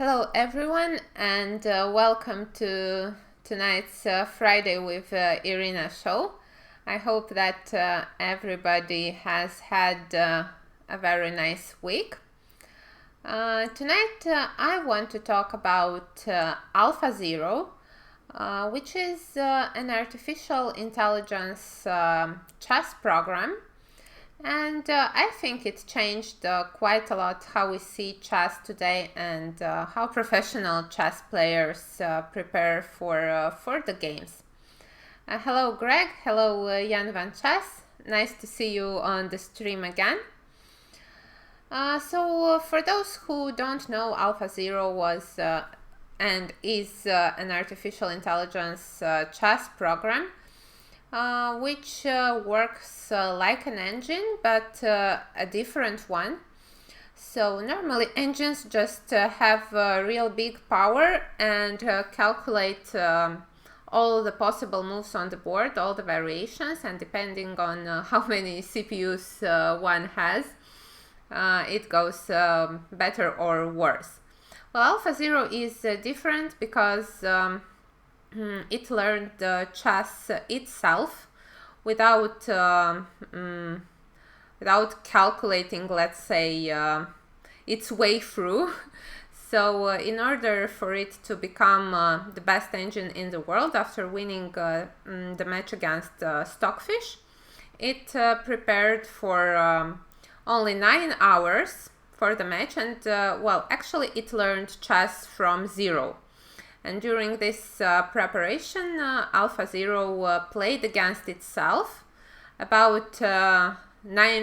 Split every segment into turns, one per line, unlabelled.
Hello everyone, and welcome to tonight's Friday with Irina show. I hope that everybody has had a very nice week. Tonight I want to talk about AlphaZero, which is an artificial intelligence chess program. And I think it changed quite a lot how we see chess today and how professional chess players prepare for the games. Hello Greg, hello Jan van Chess, nice to see you on the stream again. So for those who don't know, AlphaZero was and is an artificial intelligence chess program which works like an engine, but a different one. So normally engines just have real big power and calculate all the possible moves on the board, all the variations, and depending on how many CPUs one has, it goes better or worse. Well, AlphaZero is different because it learned chess itself without calculating, let's say, its way through. So in order for it to become the best engine in the world after winning the match against Stockfish, it prepared for only 9 hours for the match, and well, actually it learned chess from zero. And during this preparation, AlphaZero played against itself about 9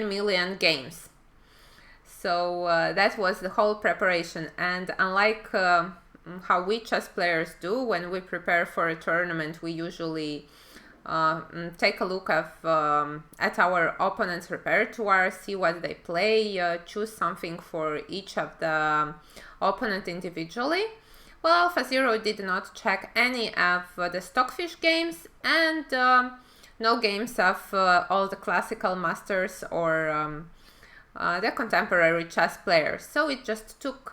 million games. So that was the whole preparation. And unlike how we chess players do when we prepare for a tournament, we usually take a look at our opponent's repertoire, see what they play, choose something for each of the opponent individually. Well, AlphaZero did not check any of the Stockfish games and no games of all the classical masters or the contemporary chess players. So it just took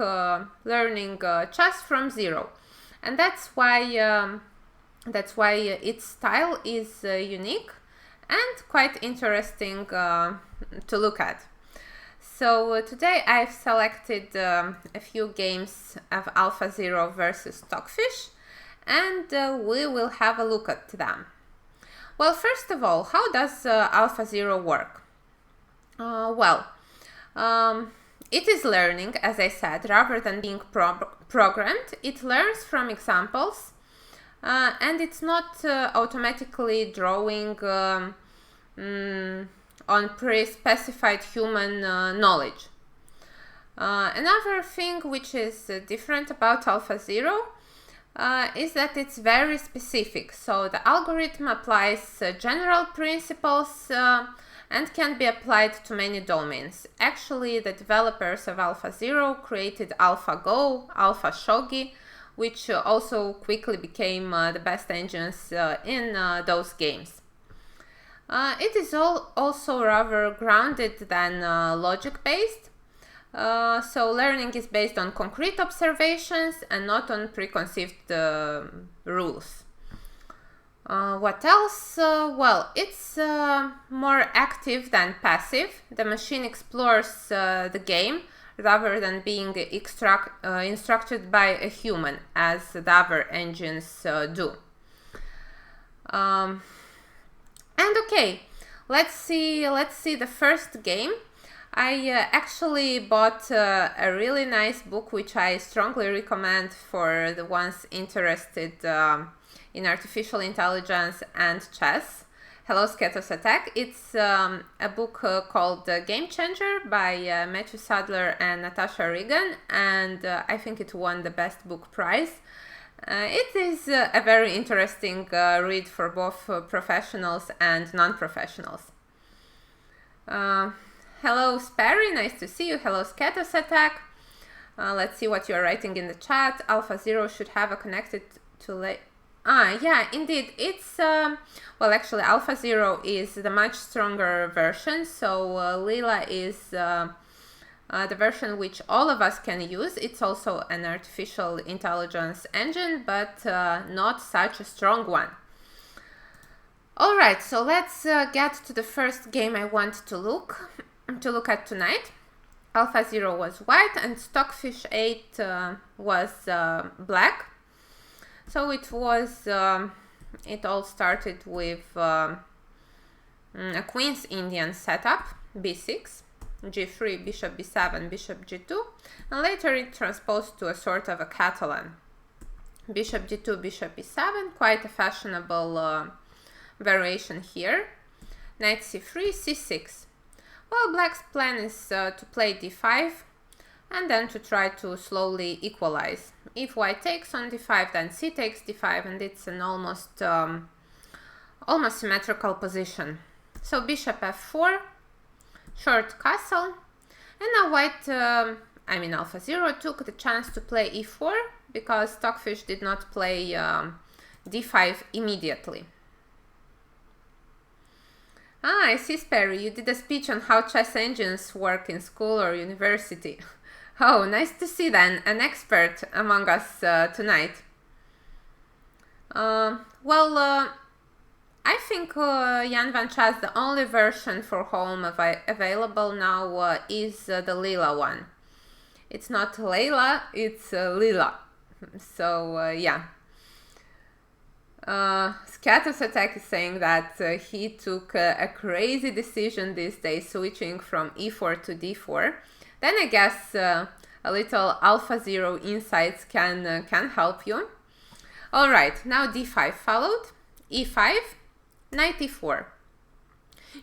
learning chess from zero, and that's why its style is unique and quite interesting to look at. So today I've selected a few games of AlphaZero versus Stockfish, and we will have a look at them. Well, first of all, how does AlphaZero work? It is learning, as I said, rather than being programmed. It learns from examples, and it's not automatically drawing on pre-specified human knowledge. Another thing which is different about AlphaZero is that it's very specific. So the algorithm applies general principles and can be applied to many domains. Actually, the developers of AlphaZero created AlphaGo, AlphaShogi, which also quickly became the best engines in those games. It is also rather grounded than logic-based. So learning is based on concrete observations and not on preconceived rules. What else? Well, it's more active than passive. The machine explores the game rather than being instructed by a human, as the other engines do. And okay, let's see the first game. I actually bought a really nice book which I strongly recommend for the ones interested in artificial intelligence and chess. Hello Sketos Attack. It's a book called Game Changer by Matthew Sadler and Natasha Regan, and I think it won the Best Book Prize. It is a very interesting read for both professionals and non-professionals. Hello Sperry, nice to see you. Hello Sketos Attack. Let's see what you are writing in the chat. AlphaZero should have a connected to yeah, indeed. It's well, actually AlphaZero is the much stronger version, so Lila is the version which all of us can use. It's also an artificial intelligence engine, but not such a strong one. Alright, so let's get to the first game I want to look at tonight. AlphaZero was white and Stockfish 8 was black. So it was, it all started with a Queen's Indian setup, b6, g3, bishop b7, bishop g2, and later it transposed to a sort of a Catalan. Bishop g2, bishop e7, quite a fashionable variation here. Knight c3, c6. Well, black's plan is to play d5 and then to try to slowly equalize. If white takes on d5, then c takes d5, and it's an almost symmetrical position. So bishop f4, short castle, and now white, AlphaZero took the chance to play e4 because Stockfish did not play d5 immediately. Ah, I see, Sperry, you did a speech on how chess engines work in school or university. Oh, nice to see then, an expert among us tonight. I think Jan van Chas, the only version for home available now is the Lila one. It's not Layla, it's Lila. So, yeah. Scatus Attack is saying that he took a crazy decision these days, switching from e4 to d4. Then I guess a little AlphaZero insights can help you. Alright, now d5 followed, e5, knight e4.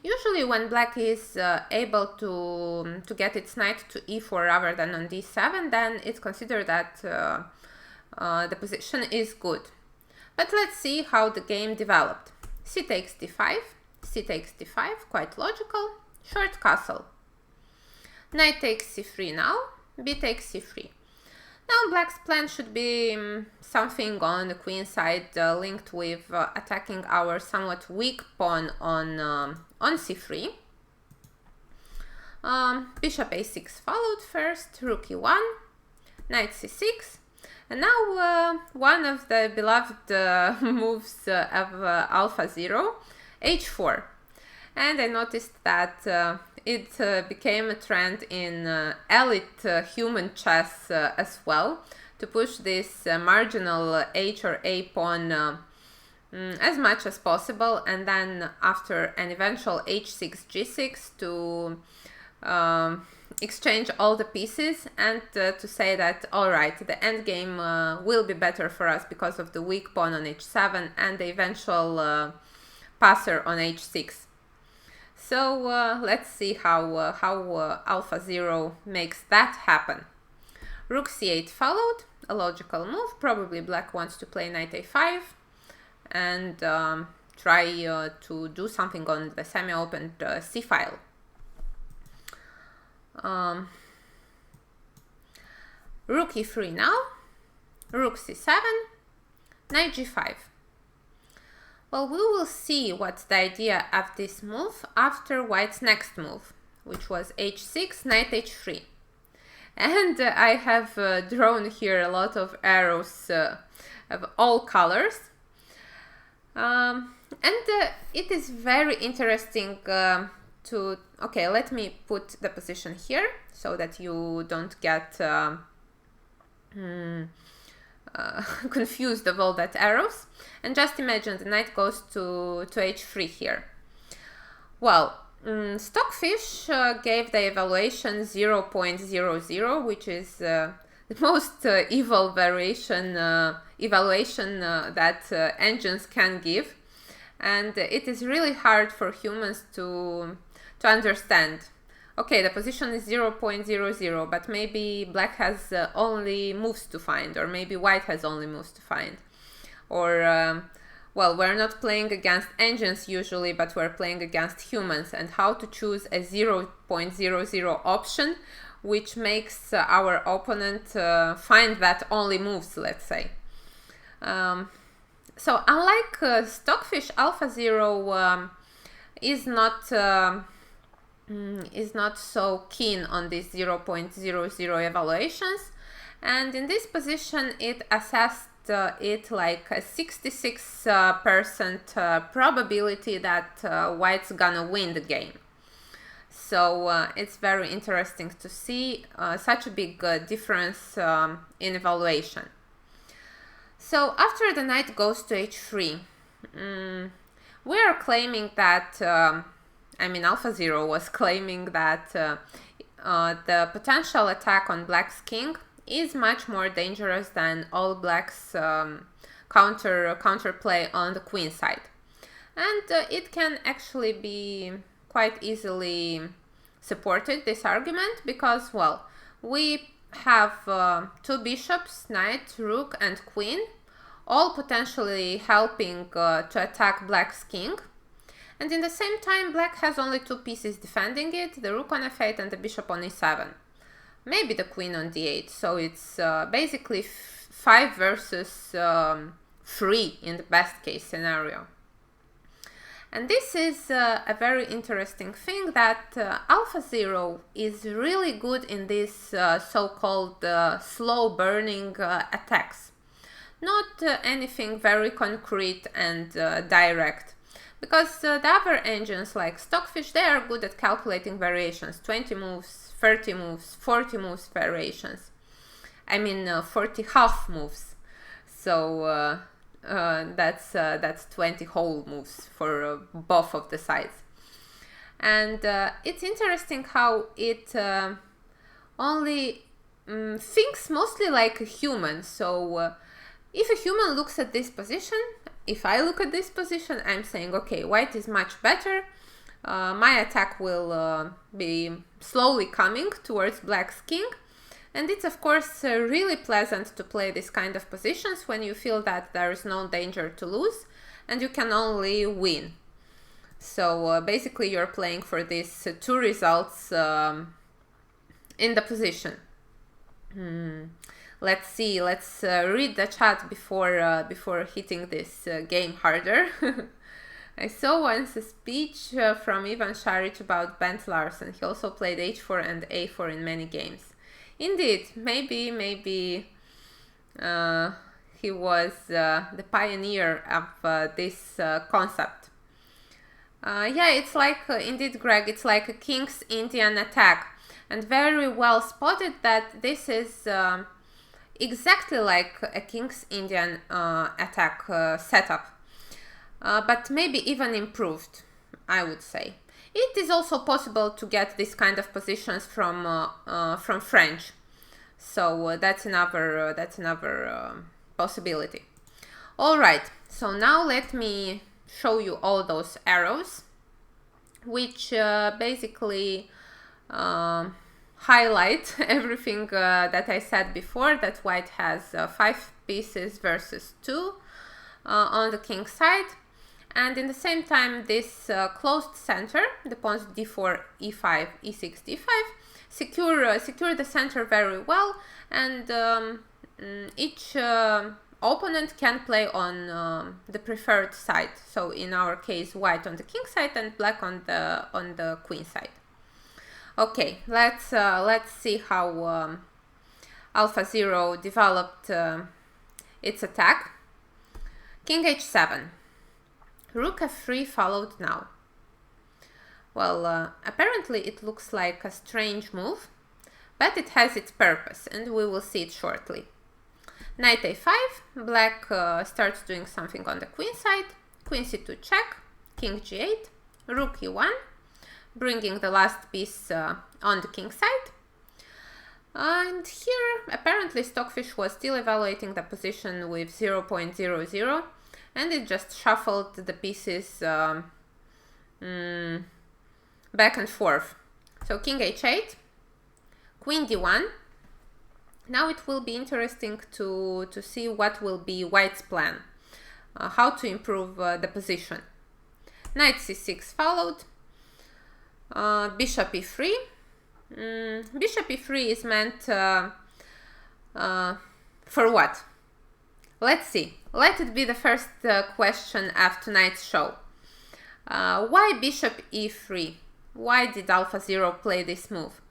Usually when black is able to get its knight to e4 rather than on d7, then it's considered that the position is good. But let's see how the game developed. C takes d5, c takes d5, quite logical, short castle. Knight takes c3 now, b takes c3. Now black's plan should be something on the queen side linked with attacking our somewhat weak pawn on c3. Bishop a6 followed first, rook e1, knight c6. And now one of the beloved moves of AlphaZero, h4. And I noticed that it became a trend in elite human chess as well, to push this marginal h or a pawn as much as possible, and then after an eventual h6, g6 to exchange all the pieces and to say that, alright, the endgame will be better for us because of the weak pawn on h7 and the eventual passer on h6. So let's see how AlphaZero makes that happen. Rook c8 followed, a logical move. Probably black wants to play knight a5 and try to do something on the semi-opened c-file. Rook e3 now, rook c7, knight g5. Well, we will see what's the idea of this move after white's next move, which was h6, knight h3. And I have drawn here a lot of arrows of all colors. And it is very interesting to... Okay, let me put the position here so that you don't get confused of all that arrows. And just imagine the knight goes to h3 here. Well, Stockfish gave the evaluation 0.00, which is the most evil evaluation that engines can give. And it is really hard for humans to understand. Okay, the position is 0.00, but maybe black has only moves to find, or maybe white has only moves to find. Or, well, we're not playing against engines usually, but we're playing against humans, and how to choose a 0.00 option, which makes our opponent find that only moves, let's say. So unlike Stockfish, AlphaZero is not is not so keen on these 0.00 evaluations, and in this position it assessed it like a 66% probability that white's gonna win the game. So it's very interesting to see such a big difference in evaluation. So after the knight goes to h3, we are claiming that, AlphaZero was claiming that the potential attack on black's king is much more dangerous than all black's counterplay on the queen side. And it can actually be quite easily supported, this argument, because, well, we have two bishops, knight, rook, and queen, all potentially helping to attack black's king. And in the same time, black has only two pieces defending it, the rook on f8 and the bishop on e7. Maybe the queen on d8, so it's basically 5 versus 3 in the best case scenario. And this is a very interesting thing, that AlphaZero is really good in these so-called slow burning attacks. Not anything very concrete and direct. Because the other engines like Stockfish, they are good at calculating variations, 20 moves, 30 moves, 40 moves variations. 40 half moves. So that's 20 whole moves for both of the sides. And it's interesting how it only thinks mostly like a human. So if a human looks at this position, if I look at this position, I'm saying, okay, white is much better. My attack will be slowly coming towards black's king. And it's of course really pleasant to play this kind of positions when you feel that there is no danger to lose and you can only win. So basically you're playing for these two results in the position. Let's see, let's read the chat before hitting this game harder. I saw once a speech from Ivan Šarić about Bent Larsen. He also played h4 and a4 in many games. Indeed, maybe he was the pioneer of this concept. Yeah, it's like, indeed, Greg, it's like a King's Indian attack. And very well spotted that this is exactly like a King's Indian attack setup. But maybe even improved, I would say. It is also possible to get this kind of positions from French, so that's another possibility. All right, so now let me show you all those arrows, which basically highlight everything that I said before. That white has 5 pieces versus 2 on the king side. And in the same time, this closed center, the pawns d4, e5, e6, d5, secure the center very well, and each opponent can play on the preferred side. So in our case, white on the king side and black on the queen side. Okay, let's see how AlphaZero developed its attack. King h7. Rook f3 followed now. Well, apparently it looks like a strange move, but it has its purpose, and we will see it shortly. Knight a5, black starts doing something on the queen side, queen c2 check, king g8, rook e1, bringing the last piece on the king side. And here, apparently Stockfish was still evaluating the position with 0.00, and it just shuffled the pieces back and forth. So king h8, queen d1. Now it will be interesting to see what will be white's plan, how to improve the position. Knight c6 followed, bishop e3. Bishop e3 is meant for what? Let's see. Let it be the first question of tonight's show. Why bishop e3? why did AlphaZero play this move?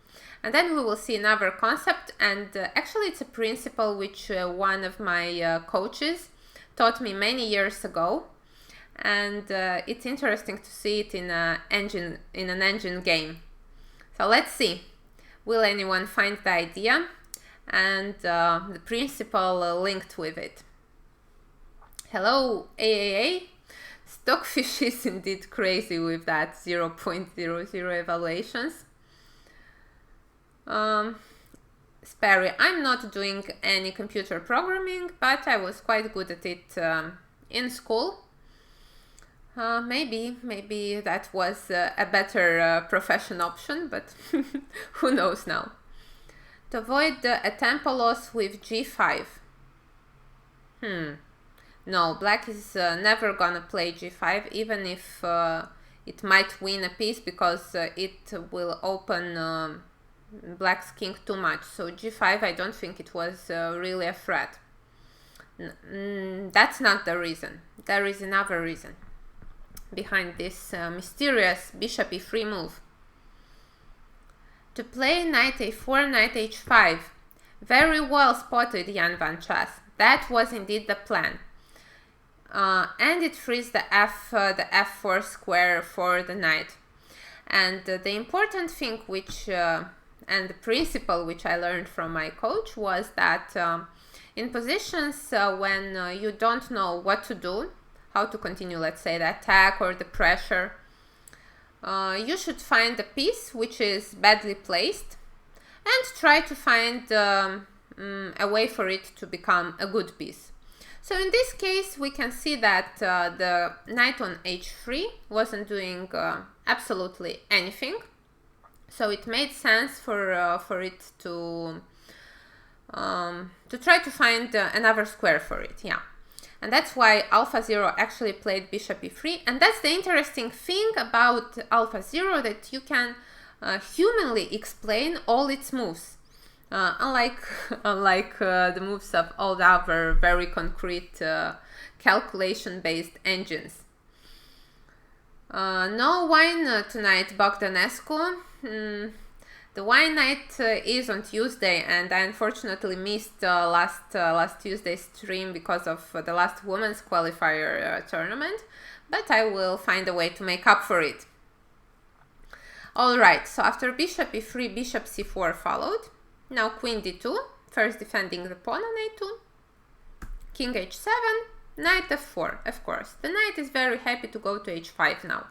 And then we will see another concept, and actually it's a principle which one of my coaches taught me many years ago, and it's interesting to see it in an engine game. So let's see, will anyone find the idea and the principle linked with it? Hello, AAA. Stockfish is indeed crazy with that 0.00 evaluations. Sperry, I'm not doing any computer programming, but I was quite good at it in school. Maybe that was a better profession option, but who knows now. To avoid a tempo loss with g5. No, black is never gonna play g5, even if it might win a piece, because it will open black's king too much. So g5, I don't think it was really a threat. That's not the reason. There is another reason behind this mysterious bishop e3 move. To play knight a4, knight h5. Very well spotted, Jan van Chas. That was indeed the plan. And it frees the f4 square for the knight. And the important thing which, and the principle which I learned from my coach, was that in positions when you don't know what to do, how to continue, let's say, the attack or the pressure, you should find a piece which is badly placed and try to find a way for it to become a good piece. So in this case, we can see that the knight on h3 wasn't doing absolutely anything. So it made sense for it to try to find another square for it, yeah. And that's why AlphaZero actually played bishop e3. And that's the interesting thing about AlphaZero, that you can humanly explain all its moves. Unlike the moves of all the other very concrete calculation-based engines. No wine tonight, Bogdanescu. The wine night is on Tuesday, and I unfortunately missed last Tuesday's stream because of the last women's qualifier tournament, but I will find a way to make up for it. Alright, so after bishop e3, bishop c4 followed. Now queen d2, first defending the pawn on a2. King h7, knight f4, of course. The knight is very happy to go to h5 now.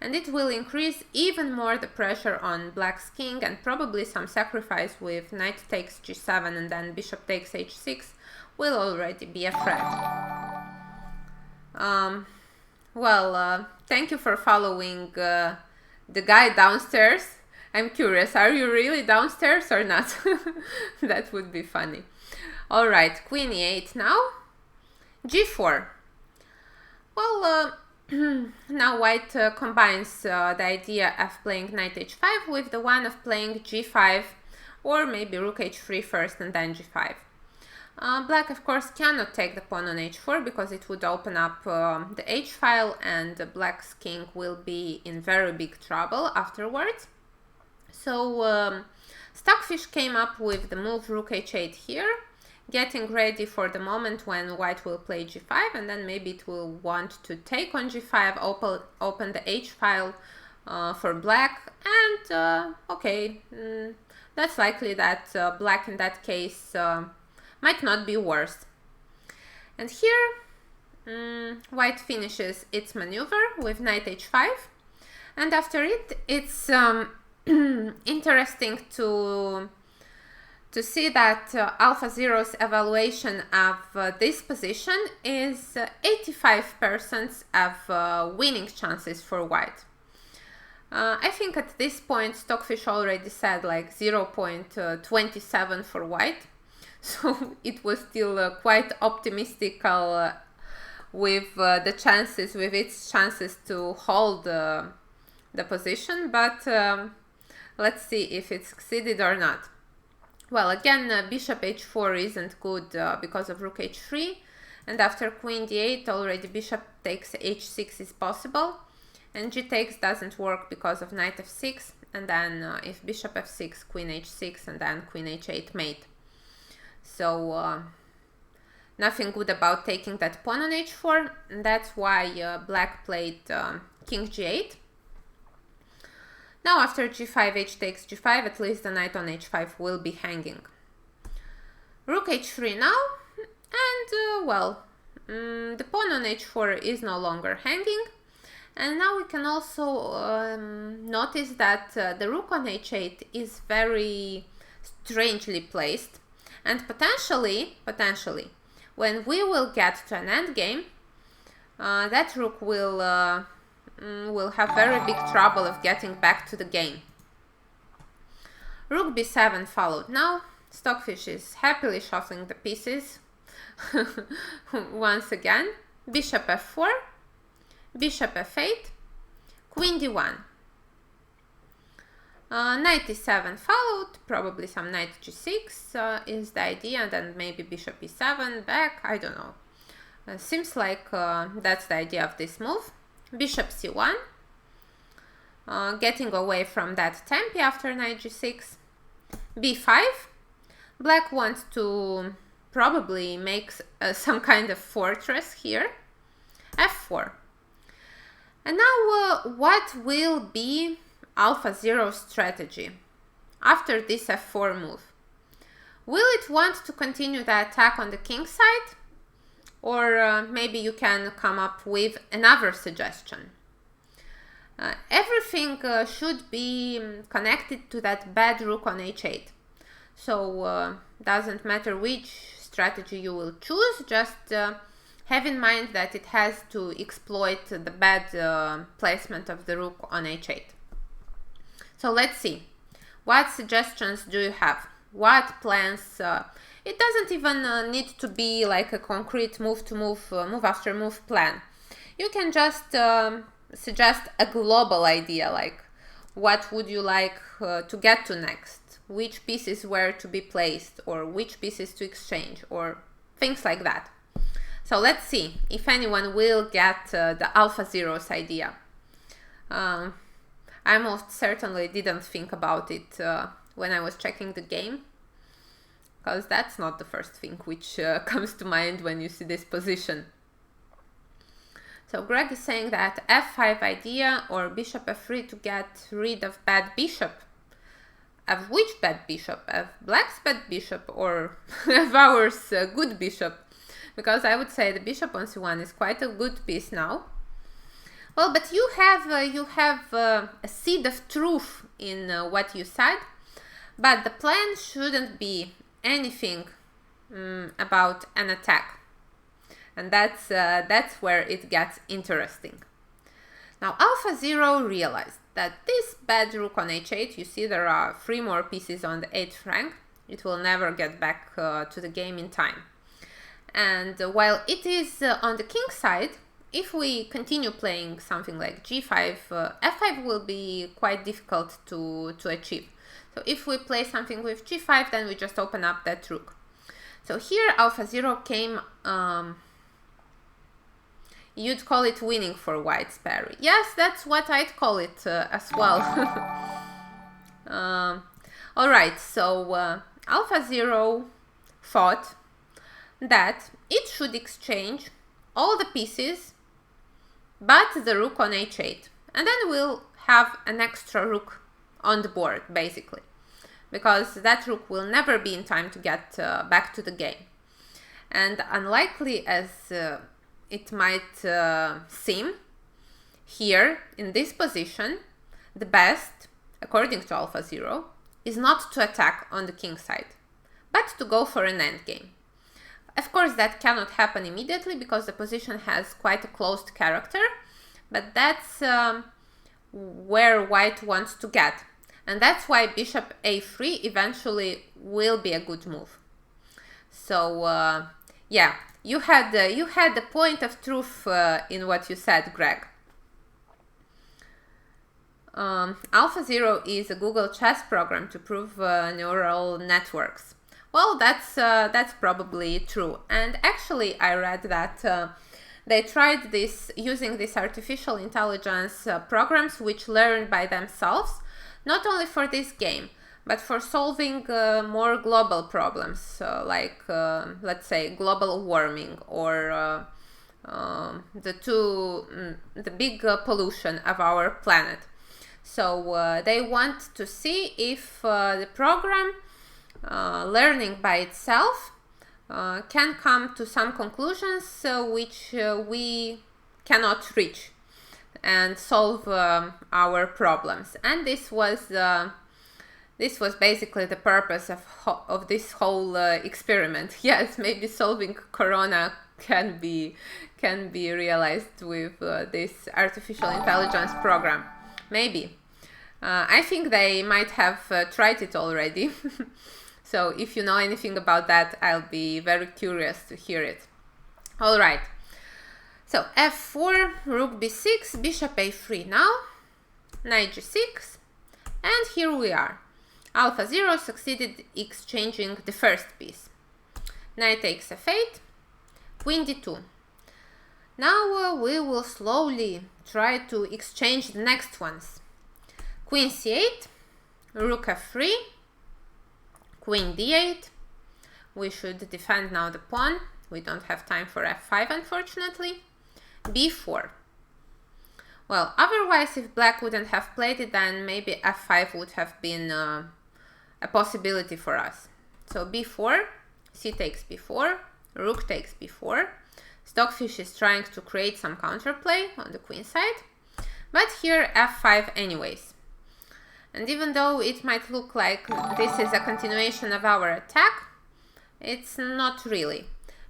And it will increase even more the pressure on black's king, and probably some sacrifice with knight takes g7 and then bishop takes h6 will already be a threat. Thank you for following the guy downstairs. I'm curious, are you really downstairs or not? That would be funny. Alright, queen e8 now. g4. Well, now white combines the idea of playing knight h5 with the one of playing g5, or maybe rook h3 first and then g5. Black, of course, cannot take the pawn on h4 because it would open up the h-file, and black's king will be in very big trouble afterwards. So Stockfish came up with the move rook h8 here, getting ready for the moment when white will play g5, and then maybe it will want to take on g5, open the h-file for black, and okay, that's likely that black in that case might not be worse. And here white finishes its maneuver with knight h5, and after it, it's interesting to see that AlphaZero's evaluation of this position is 85% of winning chances for white. I think at this point Stockfish already said like 0.27 for white, so it was still quite optimistic with its chances to hold the position, but let's see if it succeeded or not. Well, again, bishop h4 isn't good because of rook h3, and after queen d8 already bishop takes h6 is possible, and g takes doesn't work because of knight f6, and then if bishop f6, queen h6, and then queen h8 mate. So nothing good about taking that pawn on h4, and that's why black played king g8. Now after g5, h takes g5, at least the knight on h5 will be hanging. Rook h3 now, and well, the pawn on h4 is no longer hanging. And now we can also notice that the rook on h8 is very strangely placed, and potentially, when we will get to an endgame, that rook will have very big trouble of getting back to the game. Rook b7 followed now. Stockfish is happily shuffling the pieces once again. Bishop f4, bishop f8, queen d1. Knight e7 followed, probably some knight g6 is the idea, and then maybe bishop e7 back, I don't know. Seems like that's the idea of this move. Bishop c1, getting away from that tempi after knight g6. b5, black wants to probably make some kind of fortress here. f4. And now what will be AlphaZero's strategy after this f4 move? Will it want to continue the attack on the king side? Or maybe you can come up with another suggestion. Everything should be connected to that bad rook on h8. So doesn't matter which strategy you will choose, just have in mind that it has to exploit the bad placement of the rook on h8. So let's see. What suggestions do you have? What plans? It doesn't even need to be like a concrete move after move plan. You can just suggest a global idea, like what would you like to get to next? Which pieces were to be placed, or which pieces to exchange, or things like that. So let's see if anyone will get the AlphaZero's idea. I most certainly didn't think about it when I was checking the game, because that's not the first thing which comes to mind when you see this position. So Greg is saying that f5 idea or bishop f3 to get rid of bad bishop. Of which bad bishop? Of black's bad bishop or of ours good bishop? Because I would say the bishop on c1 is quite a good piece now. Well, but you have a seed of truth in what you said, but the plan shouldn't be anything about an attack, and that's where it gets interesting. Now AlphaZero realized that this bad rook on h8, you see there are 3 more pieces on the 8th rank, it will never get back to the game in time. And while it is on the king side, if we continue playing something like g5, f5 will be quite difficult to achieve. So if we play something with g5, then we just open up that rook. So here AlphaZero came, you'd call it winning for white's parry. Yes, that's what I'd call it as well. Alright, so AlphaZero thought that it should exchange all the pieces but the rook on h8, and then we'll have an extra rook on the board, basically, because that rook will never be in time to get back to the game. And unlikely as it might seem, here in this position the best, according to AlphaZero, is not to attack on the king side, but to go for an endgame. Of course, that cannot happen immediately because the position has quite a closed character, but that's where white wants to get. And that's why bishop a3 eventually will be a good move. So, yeah, you had the point of truth in what you said, Greg. AlphaZero is a Google chess program to prove neural networks. Well, that's probably true. And actually, I read that They tried this using these artificial intelligence programs which learn by themselves, not only for this game, but for solving more global problems, like, let's say, global warming, or the big pollution of our planet. So they want to see if the program, learning by itself, can come to some conclusions which we cannot reach, and solve our problems. And this was basically the purpose of this whole experiment. Yes, maybe solving corona can be realized with this artificial intelligence program. Maybe. I think they might have tried it already. So if you know anything about that, I'll be very curious to hear it. All right. So f4, rook b6, bishop a3 now, knight g6, and here we are. AlphaZero succeeded exchanging the first piece. Knight takes f8, queen d2. Now we will slowly try to exchange the next ones. Queen c8, rook f3, queen d8. We should defend now the pawn. We don't have time for f5, unfortunately. b4. Well, otherwise, if black wouldn't have played it, then maybe f5 would have been a possibility for us. So b4, c takes b4, rook takes b4. Stockfish is trying to create some counterplay on the queen side, but here f5 anyways. And even though it might look like this is a continuation of our attack, it's not really.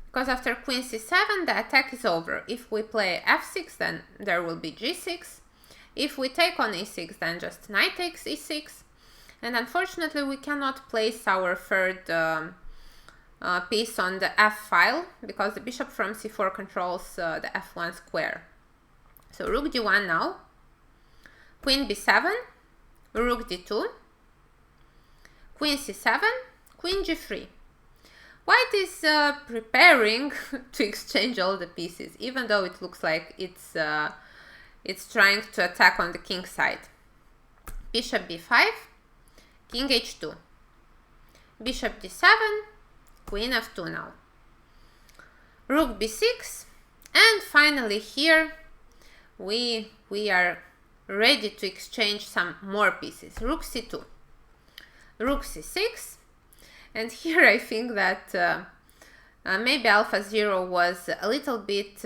Because after queen c7, the attack is over. If we play f6, then there will be g6. If we take on e6, then just knight takes e6. And unfortunately, we cannot place our third piece on the f file, because the bishop from c4 controls the f1 square. So rook d1 now, queen b7, rook d2, queen c7, queen g3. White is preparing to exchange all the pieces, even though it looks like it's trying to attack on the king side. Bishop b5, king h2, bishop d7, queen f2 now, rook b6, and finally here we are ready to exchange some more pieces. Rook c2, rook c6, and here I think that maybe AlphaZero was a little bit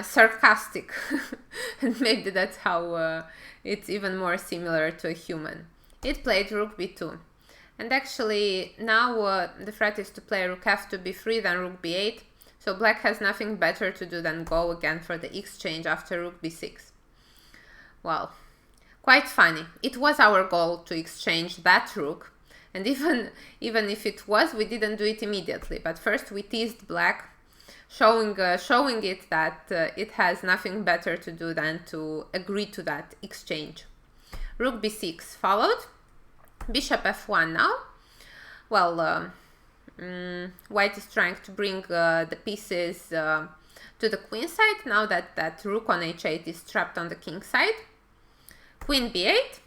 sarcastic, and maybe that's how it's even more similar to a human. It played rook b2, and actually now the threat is to play rook f2 b3 than rook b8, so black has nothing better to do than go again for the exchange after rook b6. Well, quite funny. It was our goal to exchange that rook, and even if it was, we didn't do it immediately. But first we teased black, showing it that it has nothing better to do than to agree to that exchange. Rook b6 followed. Bishop f1 now. Well, white is trying to bring the pieces to the queen side, now that rook on h8 is trapped on the king side. Queen b8,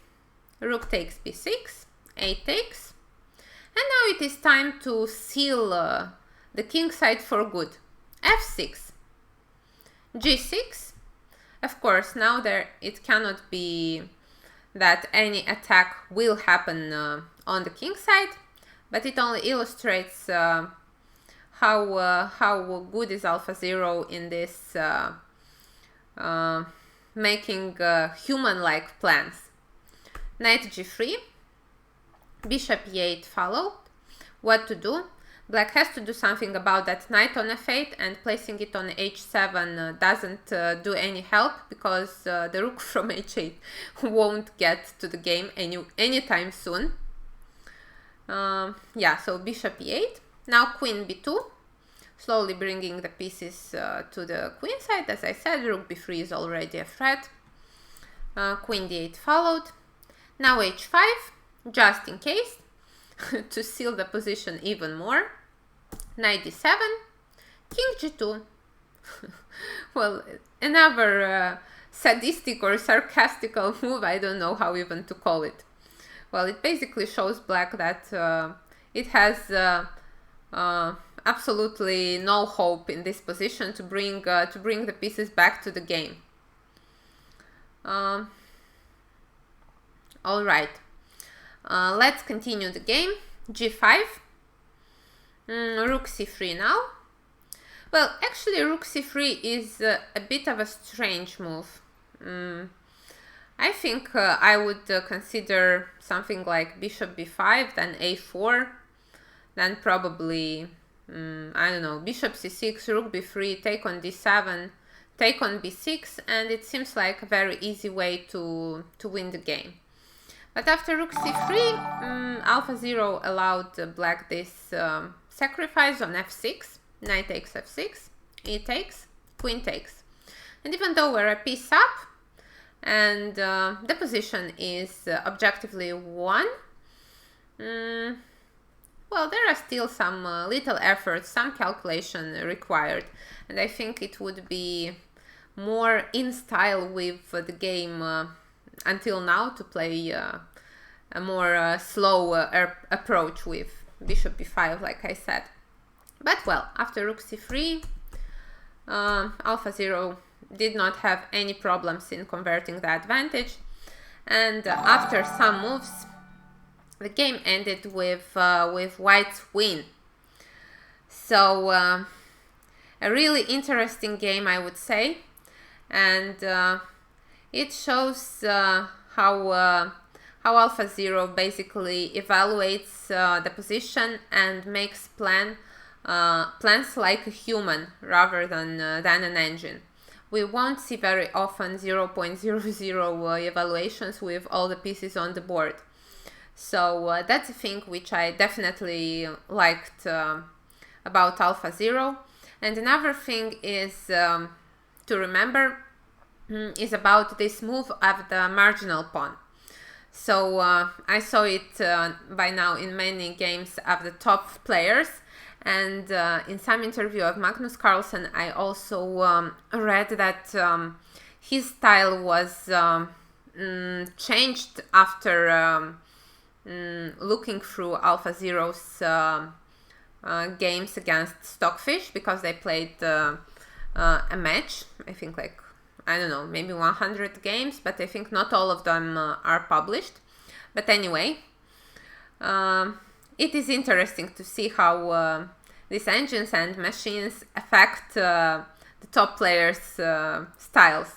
rook takes b6, 8 takes, and now it is time to seal the king side for good. f6, g6. Of course, now it cannot be that any attack will happen on the king side, but it only illustrates how good is AlphaZero in this making human-like plans. Knight g3, bishop e8 followed. What to do? Black has to do something about that knight on f8, and placing it on h7 doesn't do any help, because the rook from h8 won't get to the game anytime soon. Yeah, so bishop e8. Now queen b2, slowly bringing the pieces to the queen side. As I said, rook b3 is already a threat. Queen d8 followed. Now h5, just in case, to seal the position even more. Knight d7, king g2, well, another sadistic or sarcastical move, I don't know how even to call it. Well, it basically shows black that it has absolutely no hope in this position to bring the pieces back to the game. All right, let's continue the game. G5, Rook C3 now. Well, actually, Rook C3 is a bit of a strange move. I think I would consider something like Bishop B5, then A4, then probably, I don't know, Bishop C6, Rook B3, take on D7, take on B6, and it seems like a very easy way to win the game. But after Rook C3, AlphaZero allowed black this sacrifice on F6, Knight takes F6, E takes, Queen takes. And even though we're a piece up, and the position is objectively won, well, there are still some little efforts, some calculation required, and I think it would be more in style with the game until now to play a more slow approach with Bishop B5, like I said. But well, after Rook C3, AlphaZero did not have any problems in converting the advantage, and after some moves, the game ended with White's win. So a really interesting game, I would say, and it shows how AlphaZero basically evaluates the position and makes plans like a human rather than an engine. We won't see very often 0.00 evaluations with all the pieces on the board. So that's a thing which I definitely liked about AlphaZero. And another thing is to remember is about this move of the marginal pawn. So I saw it by now in many games of the top players. And in some interview of Magnus Carlsen, I also read that his style was changed after looking through AlphaZero's games against Stockfish, because they played a match, I think like, I don't know, maybe 100 games, but I think not all of them are published. But anyway, it is interesting to see how these engines and machines affect the top players' styles.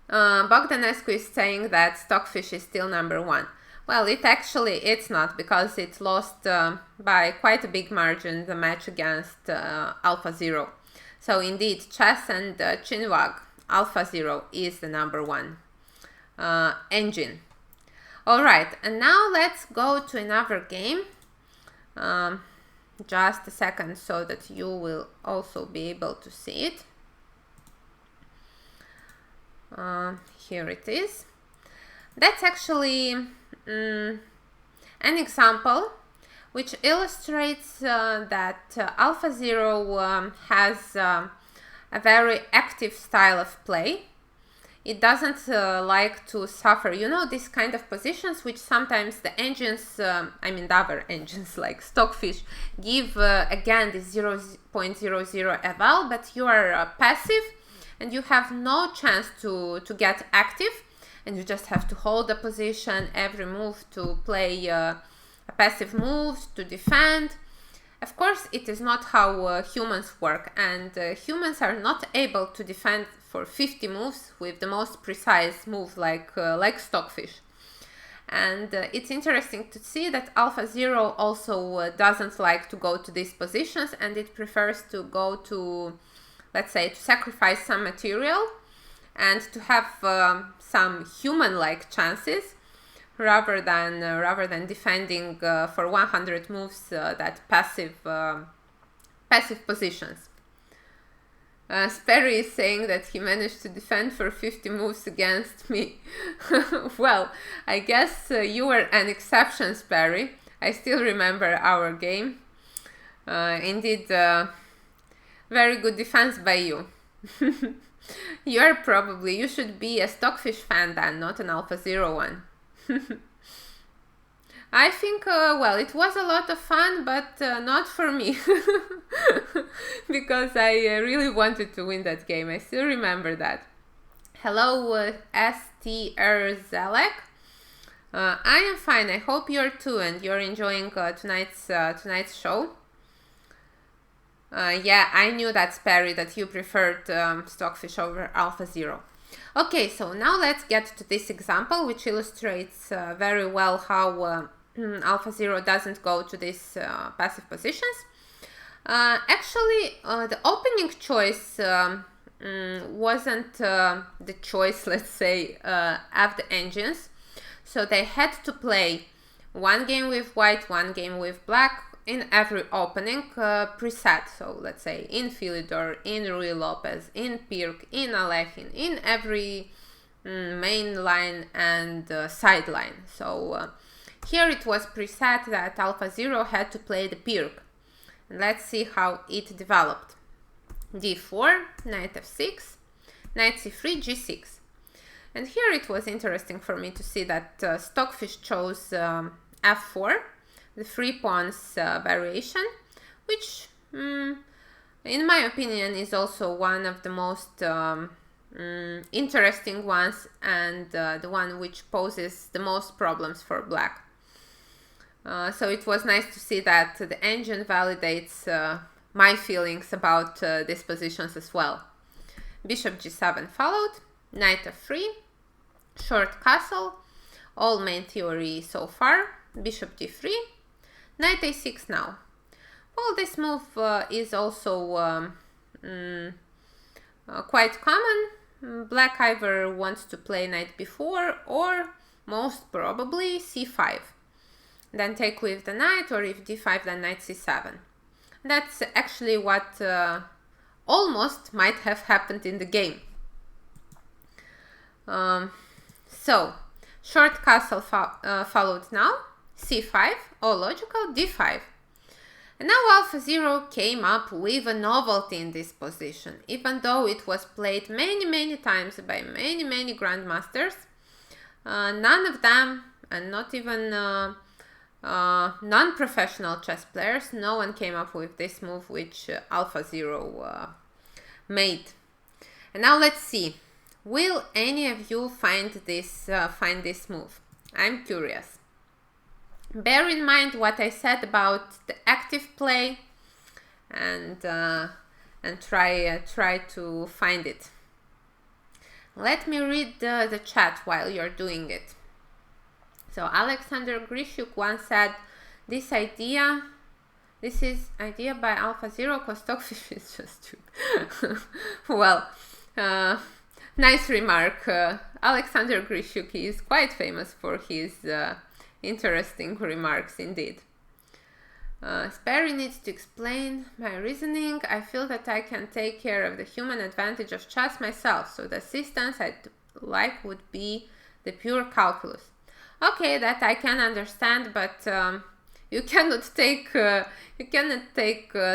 Bogdanescu is saying that Stockfish is still number one. Well, it's not, because it lost by quite a big margin the match against AlphaZero. So indeed, chess and Chinwag, AlphaZero is the number one engine. Alright, and now let's go to another game. Just a second so that you will also be able to see it. Here it is. That's actually an example which illustrates that AlphaZero has a very active style of play. It doesn't like to suffer, you know, these kind of positions which sometimes the engines, the other engines like Stockfish, give again this 0.00 eval, but you are passive and you have no chance to get active, and you just have to hold the position every move to play a passive move, to defend. Of course, it is not how humans work, and humans are not able to defend for 50 moves with the most precise move like Stockfish. And it's interesting to see that AlphaZero also doesn't like to go to these positions, and it prefers to go to, let's say, to sacrifice some material and to have some human-like chances rather than defending for 100 moves that passive positions. Sperry is saying that he managed to defend for 50 moves against me. Well, I guess you were an exception, Sperry. I still remember our game. Indeed, Very good defense by you. You should be a Stockfish fan then, not an AlphaZero one. I think, well, it was a lot of fun, but not for me. Because I really wanted to win that game. I still remember that. Hello, STR I am fine. I hope you're too, and you're enjoying tonight's show. Yeah, I knew that, Sperry, that you preferred Stockfish over AlphaZero. Okay, so now let's get to this example, which illustrates very well how AlphaZero doesn't go to these passive positions. Actually, the opening choice wasn't the choice, let's say, of the engines. So they had to play one game with white, one game with black in every opening preset. So let's say in Philidor, in Rui Lopez, in Pirc, in Alekhine, in every main line and sideline. So here it was preset that AlphaZero had to play the Pirc. And let's see how it developed. D4, knight f6, knight c3, g6. And here it was interesting for me to see that Stockfish chose f4, the 3 pawns variation, which in my opinion is also one of the most interesting ones, and the one which poses the most problems for black. So it was nice to see that the engine validates my feelings about these positions as well. Bishop g7 followed, knight f3, short castle, all main theory so far, bishop d3, knight a6 now. Well, this move is also quite common. Black either wants to play knight b4 or most probably c5. Then take with the knight, or if d5 then knight c7. That's actually what almost might have happened in the game. So, short castle followed now, c5, all logical, d5. And now AlphaZero came up with a novelty in this position, even though it was played many times by many grandmasters. None of them, and not even non-professional chess players, no one came up with this move which AlphaZero made. And now let's see, will any of you find this move? I'm curious. Bear in mind what I said about the active play, and try to find it. Let me read the chat while you're doing it. So Alexander Grishuk once said, this is idea by AlphaZero because Stockfish is just stupid. Well, nice remark. Alexander Grishuk is quite famous for his interesting remarks indeed. Sperry needs to explain my reasoning. I feel that I can take care of the human advantage of chess myself, so the assistance I'd like would be the pure calculus. Okay, that I can understand, but you cannot take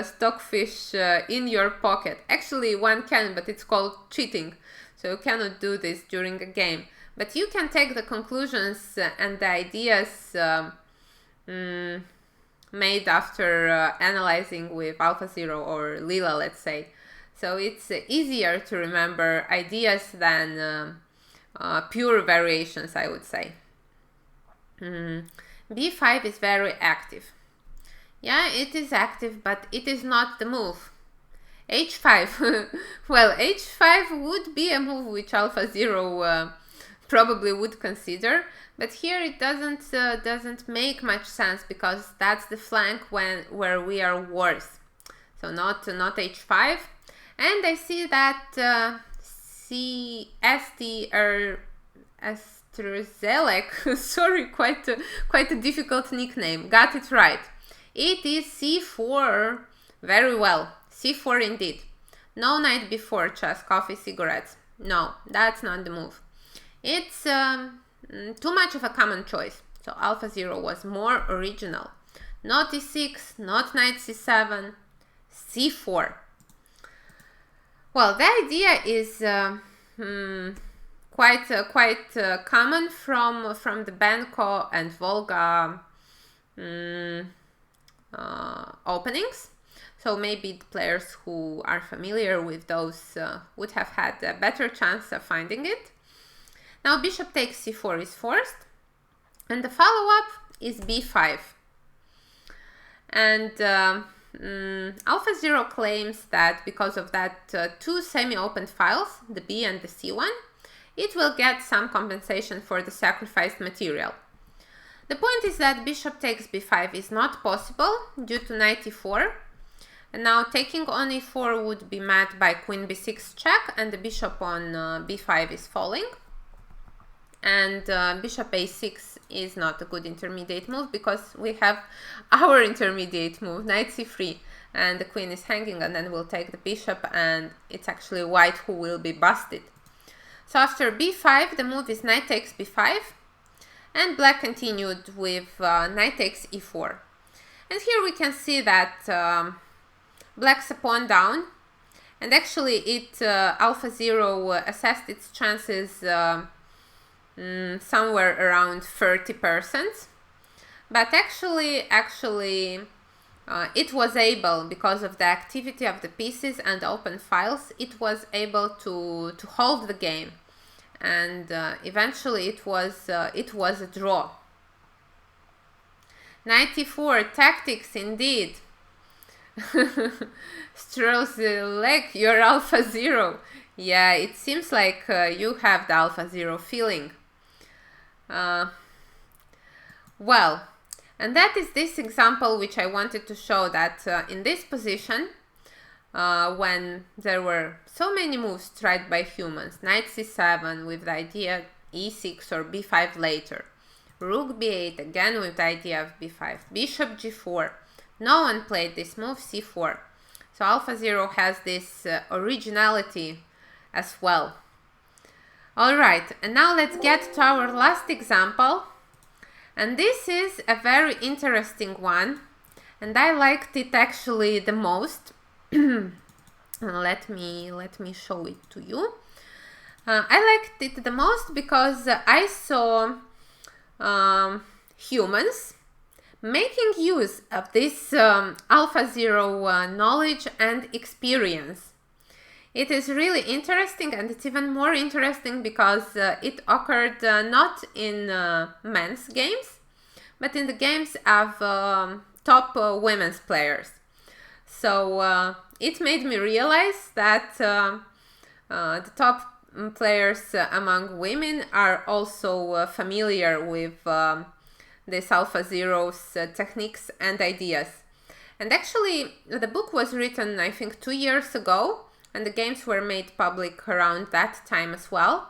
Stockfish in your pocket. Actually, one can, but it's called cheating, so you cannot do this during a game. But you can take the conclusions and the ideas made after analyzing with AlphaZero or Lila, let's say. So it's easier to remember ideas than pure variations, I would say. B5 is very active. Yeah, it is active, but it is not the move. H5. Well, H5 would be a move which AlphaZero probably would consider, but here it doesn't make much sense because that's the flank where we are worse. So not H5. And I see that Zelek, sorry, quite a difficult nickname, got it right. It is C4, very well, C4 indeed. No knight b4, chess, coffee, cigarettes. No, that's not the move. It's too much of a common choice, so AlphaZero was more original. Not e6, not knight c7, c4. Well, the idea is quite common from the Benko and Volga openings. So maybe the players who are familiar with those would have had a better chance of finding it. Now bishop takes c4 is forced, and the follow-up is b5. And AlphaZero claims that because of that two semi-opened files, the b and the c1, it will get some compensation for the sacrificed material. The point is that bishop takes b5 is not possible due to knight e4. And now taking on e4 would be met by queen b6 check, and the bishop on b5 is falling. And bishop a6 is not a good intermediate move because we have our intermediate move, knight c3, and the queen is hanging, and then we'll take the bishop, and it's actually white who will be busted. So after b5, the move is knight takes b5, and black continued with knight takes e4. And here we can see that black's a pawn down, and actually it AlphaZero assessed its chances somewhere around 30%, but actually it was able, because of the activity of the pieces and open files, it was able to hold the game, and eventually it was a draw. Knight e4 tactics indeed. Strozilek, you're AlphaZero. Yeah, it seems like you have the AlphaZero feeling. Well, and that is this example which I wanted to show, that in this position, when there were so many moves tried by humans, knight c7 with the idea e6 or b5 later, rook b8 again with the idea of b5, bishop g4, no one played this move, c4. So AlphaZero has this originality as well. Alright, and now let's get to our last example. And this is a very interesting one, and I liked it actually the most. let me show it to you. I liked it the most because I saw humans making use of this AlphaZero knowledge and experience. It is really interesting, and it's even more interesting because it occurred not in men's games, but in the games of top women's players. So it made me realize that the top players among women are also familiar with this AlphaZero's techniques and ideas. And actually, the book was written, I think, 2 years ago, and the games were made public around that time as well.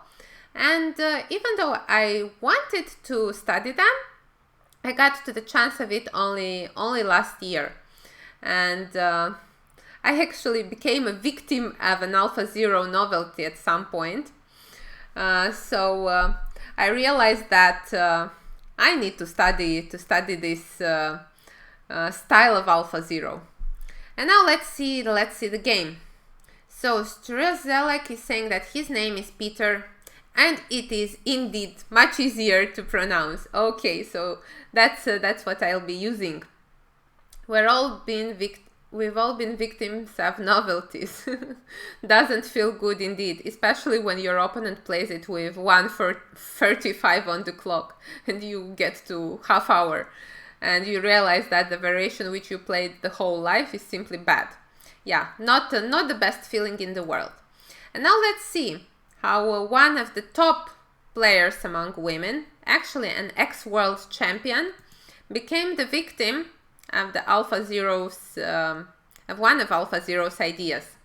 And even though I wanted to study them, I got to the chance of it only last year. And I actually became a victim of an AlphaZero novelty at some point. So I realized that I need to study this style of AlphaZero. And now let's see the game. So Strzelek is saying that his name is Peter, and it is indeed much easier to pronounce. Okay, so that's what I'll be using. We've all been victims of novelties. Doesn't feel good indeed, especially when your opponent plays it with 1:35 on the clock and you get to half hour and you realize that the variation which you played the whole life is simply bad. Yeah, not the best feeling in the world. And now let's see how one of the top players among women, actually an ex-world champion, became the victim of the AlphaZero's of one of AlphaZero's ideas.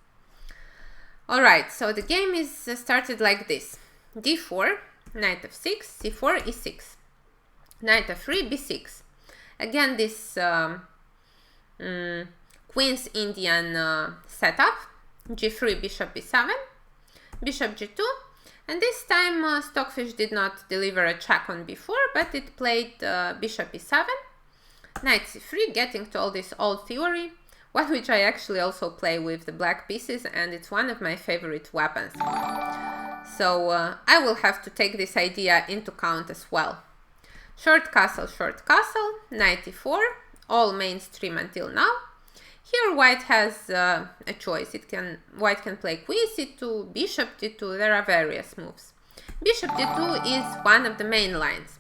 Alright, so the game is started like this. d4, knight f6, c4, e6, knight f3, b6. Again, this Queen's Indian setup, g3, bishop b7, bishop g2, and this time Stockfish did not deliver a check on b4, but it played bishop e7, knight c3, getting to all this old theory, one which I actually also play with the black pieces, and it's one of my favorite weapons. So I will have to take this idea into account as well. Short castle, knight e4, all mainstream until now. Here white has a choice. White can play queen c2, bishop d2, there are various moves. Bishop d2 is one of the main lines,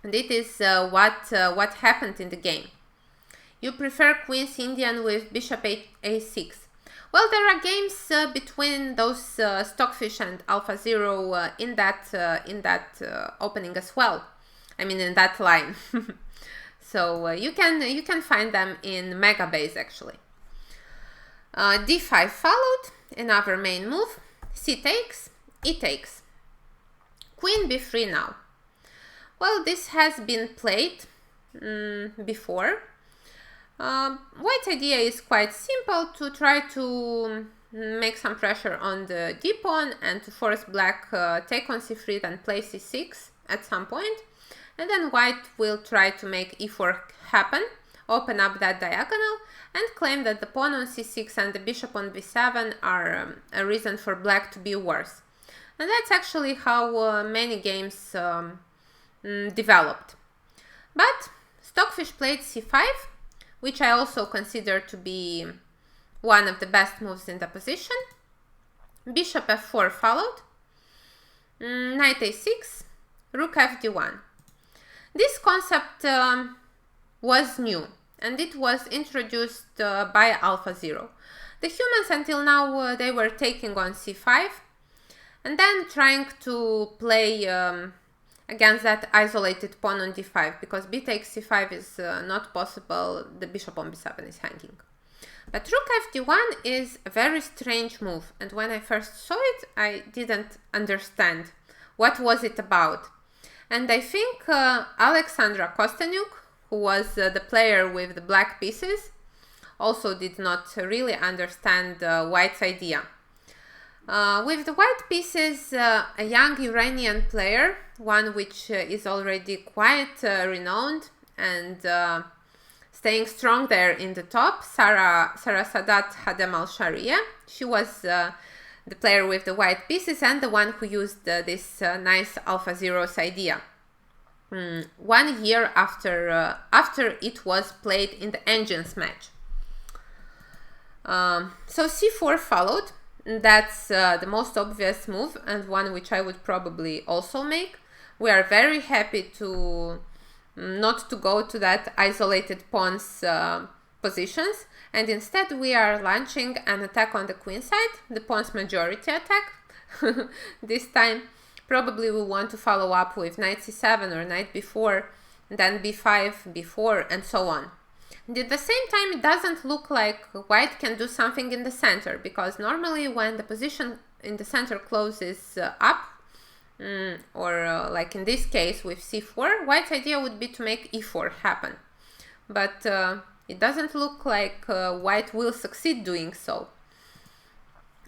and it is what happened in the game. You prefer Queen's Indian with bishop a6. Well, there are games between those Stockfish and AlphaZero in that opening as well. I mean, in that line. So you can find them in Mega Base actually. d5 followed, another main move. C takes, e takes. Queen b3 now. Well, this has been played before. White's idea is quite simple, to try to make some pressure on the d pawn and to force black take on c3 and play c6 at some point. And then white will try to make e4 happen, open up that diagonal, and claim that the pawn on c6 and the bishop on b7 are a reason for black to be worse. And that's actually how many games developed. But Stockfish played c5, which I also consider to be one of the best moves in the position. Bishop f4 followed, knight a6, rook fd1. This concept was new, and it was introduced by AlphaZero. The humans until now, they were taking on c5, and then trying to play against that isolated pawn on d5, because b takes c5 is not possible, the bishop on b7 is hanging. But rook fd1 is a very strange move, and when I first saw it, I didn't understand what was it about. And I think Alexandra Kosteniuk, who was the player with the black pieces, also did not really understand white's idea. With the white pieces, a young Iranian player, one which is already quite renowned and staying strong there in the top, Sarah Sadat Hadem Al-Sharia. She was the player with the white pieces and the one who used this nice AlphaZero's idea. 1 year after it was played in the Engines match. So c4 followed. That's the most obvious move, and one which I would probably also make. We are very happy to not to go to that isolated pawns positions, and instead we are launching an attack on the queen side, the pawn's majority attack. This time probably we want to follow up with knight c7 or knight b4, then b5, b4, and so on. And at the same time, it doesn't look like white can do something in the center, because normally when the position in the center closes up, or like in this case with c4, white's idea would be to make e4 happen. But it doesn't look like white will succeed doing so.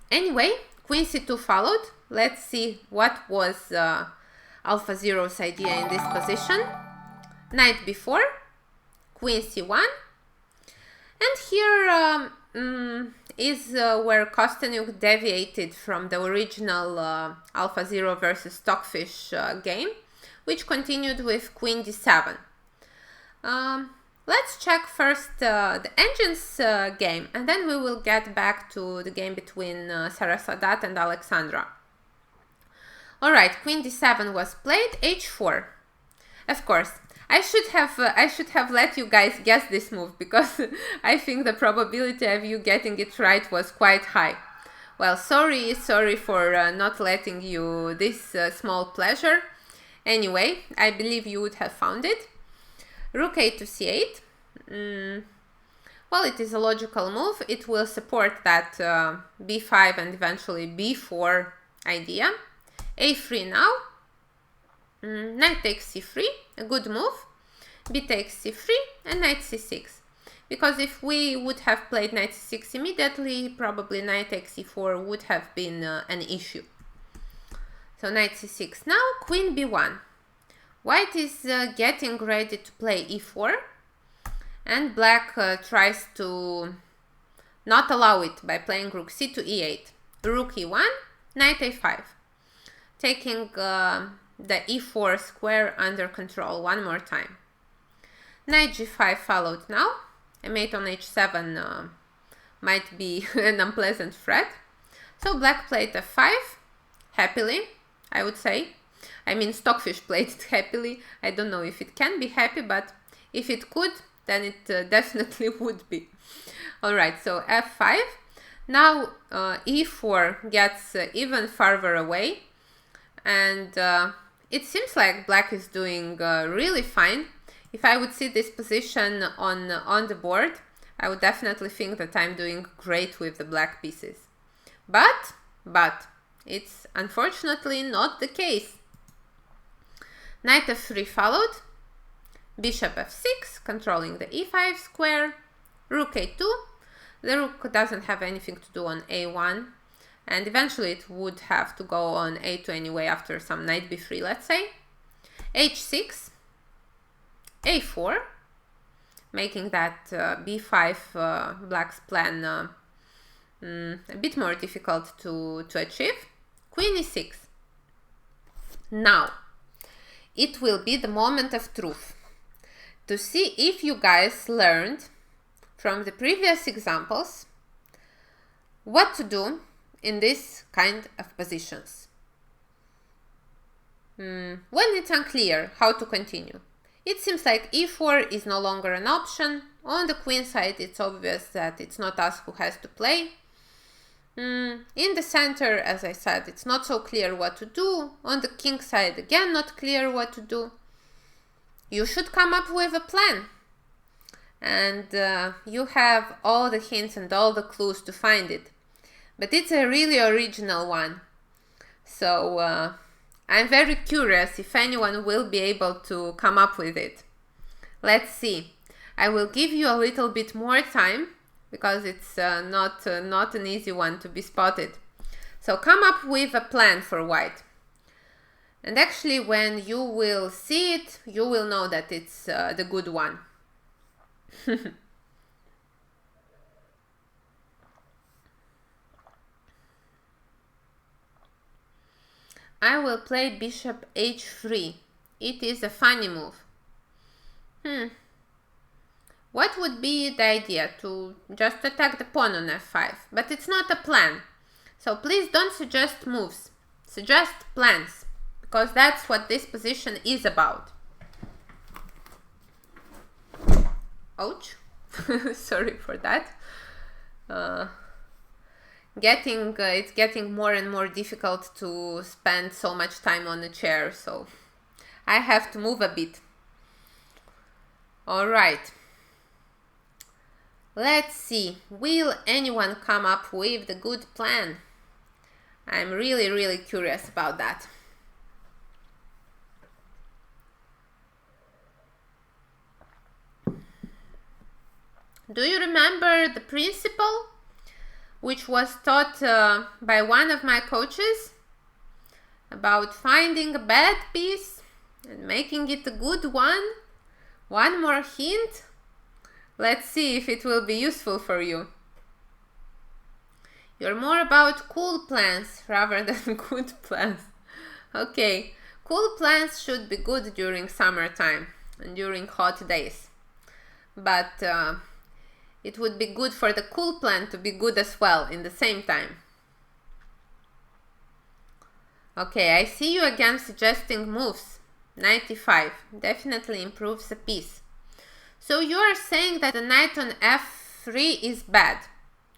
Anyway, queen c2 followed. Let's see what was AlphaZero's idea in this position. Knight b4, queen c1. And here is where Kosteniuk deviated from the original AlphaZero versus Stockfish game, which continued with queen d7. Let's check first the Engines game, and then we will get back to the game between Sarah Sadat and Alexandra. Alright, queen d7 was played, h4. Of course, I should have let you guys guess this move, because I think the probability of you getting it right was quite high. Well, sorry for not letting you this small pleasure. Anyway, I believe you would have found it. Rook a to c8. Well, it is a logical move. It will support that b5 and eventually b4 idea. a3 now. Knight takes c3, a good move. B takes c3 and knight c6. Because if we would have played knight c6 immediately, probably knight takes c4 would have been an issue. So knight c6 now, queen b1. White is getting ready to play e4, and black tries to not allow it by playing rook c to e8. Rook e1, knight a5. Taking the e4 square under control one more time. Knight g5 followed now. A mate on h7 might be an unpleasant threat. So black played f5, happily, I would say. I mean, Stockfish played it happily. I don't know if it can be happy, but if it could, then it definitely would be. Alright, so f5. Now e4 gets even farther away, and it seems like black is doing really fine. If I would see this position on the board, I would definitely think that I'm doing great with the black pieces. But it's unfortunately not the case. Knight f3 followed, bishop f6, controlling the e5 square, rook a2. The rook doesn't have anything to do on a1, and eventually it would have to go on a2 anyway after some knight b3, let's say. h6, a4, making that b5 black's plan a bit more difficult to achieve. Queen e6. Now, it will be the moment of truth to see if you guys learned from the previous examples what to do in this kind of positions. When it's unclear how to continue. It seems like e4 is no longer an option. On the queen side, it's obvious that it's not us who has to play. In the center, as I said, it's not so clear what to do. On the king side, again, not clear what to do. You should come up with a plan. And you have all the hints and all the clues to find it. But it's a really original one. So I'm very curious if anyone will be able to come up with it. Let's see. I will give you a little bit more time, because it's not an easy one to be spotted. So come up with a plan for white. And actually, when you will see it, you will know that it's the good one. I will play bishop h3. It is a funny move. What would be the idea? To just attack the pawn on f5. But it's not a plan. So please don't suggest moves. Suggest plans. Because that's what this position is about. Ouch. Sorry for that. It's getting more and more difficult to spend so much time on the chair. So I have to move a bit. Alright. Let's see, will anyone come up with the good plan? I'm really curious about that. Do you remember the principle which was taught by one of my coaches about finding a bad piece and making it a good one? One more hint? Let's see if it will be useful for you. You're more about cool plans rather than good plans. Okay, cool plans should be good during summertime and during hot days. But it would be good for the cool plan to be good as well in the same time. Okay, I see you again suggesting moves. Knight e5 definitely improves the piece. So you are saying that the knight on f3 is bad,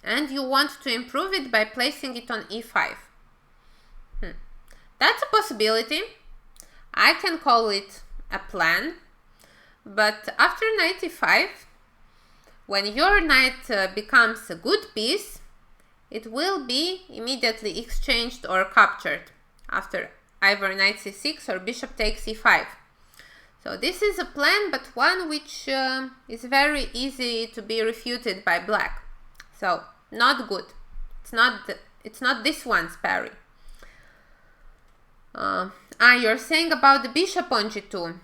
and you want to improve it by placing it on e5. That's a possibility. I can call it a plan, but after knight e5, when your knight becomes a good piece, it will be immediately exchanged or captured after either knight c6 or bishop takes e5. So this is a plan, but one which is very easy to be refuted by black. So not good. It's not this one's parry. You're saying about the bishop on g2.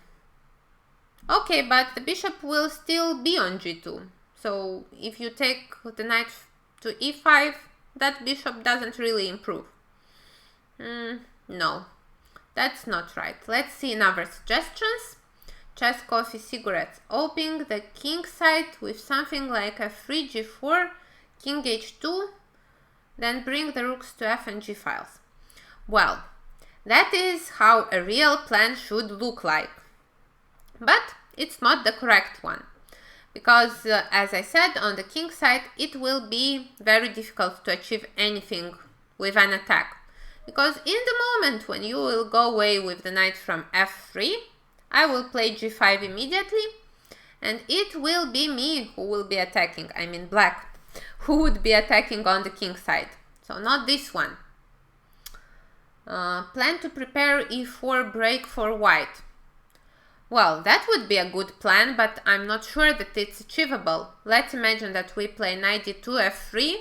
Okay, but the bishop will still be on g2. So if you take the knight to e5, that bishop doesn't really improve. No, that's not right. Let's see another suggestions. Chess, coffee, cigarettes. Opening the king side with something like f3, g4, king h2, then bring the rooks to f and g files. Well, that is how a real plan should look like. But it's not the correct one. Because, as I said, on the king side, it will be very difficult to achieve anything with an attack. Because in the moment when you will go away with the knight from f3, I will play g5 immediately, and it will be me who will be attacking, I mean black, who would be attacking on the king side. So not this one. Plan to prepare e4 break for white. Well, that would be a good plan, but I'm not sure that it's achievable. Let's imagine that we play knight d2, f3,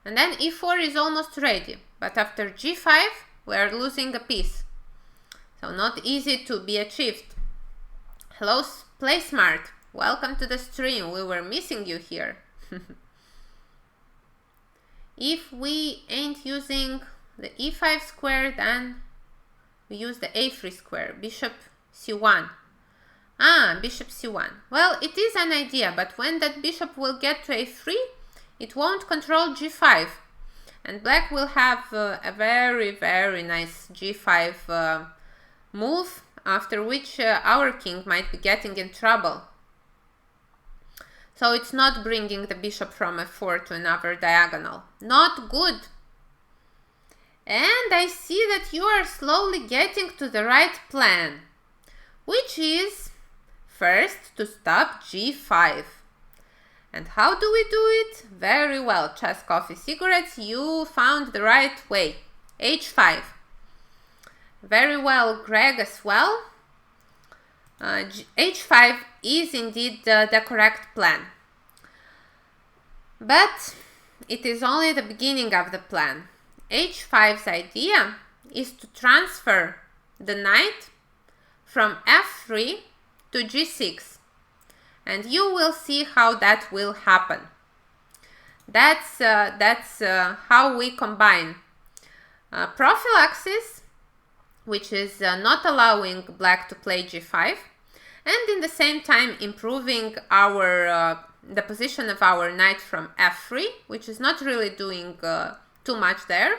and then e4 is almost ready. But after g5, we are losing a piece. So not easy to be achieved. Hello, Play Smart. Welcome to the stream. We were missing you here. If we ain't using the e5 square, then we use the a3 square. Bishop c1. Bishop c1. Well, it is an idea, but when that bishop will get to a3, it won't control g5. And black will have a very, very nice g5 move, after which our king might be getting in trouble. So it's not bringing the bishop from f4 to another diagonal. Not good. And I see that you are slowly getting to the right plan, which is first to stop g5. And how do we do it? Very well. Chess, coffee, cigarettes. You found the right way. h5. Very well, Greg, as well. h5 is indeed the correct plan. But it is only the beginning of the plan. h5's idea is to transfer the knight from f3 to g6. And you will see how that will happen. That's how we combine prophylaxis, which is not allowing black to play g5, and in the same time improving our the position of our knight from f3, which is not really doing too much there,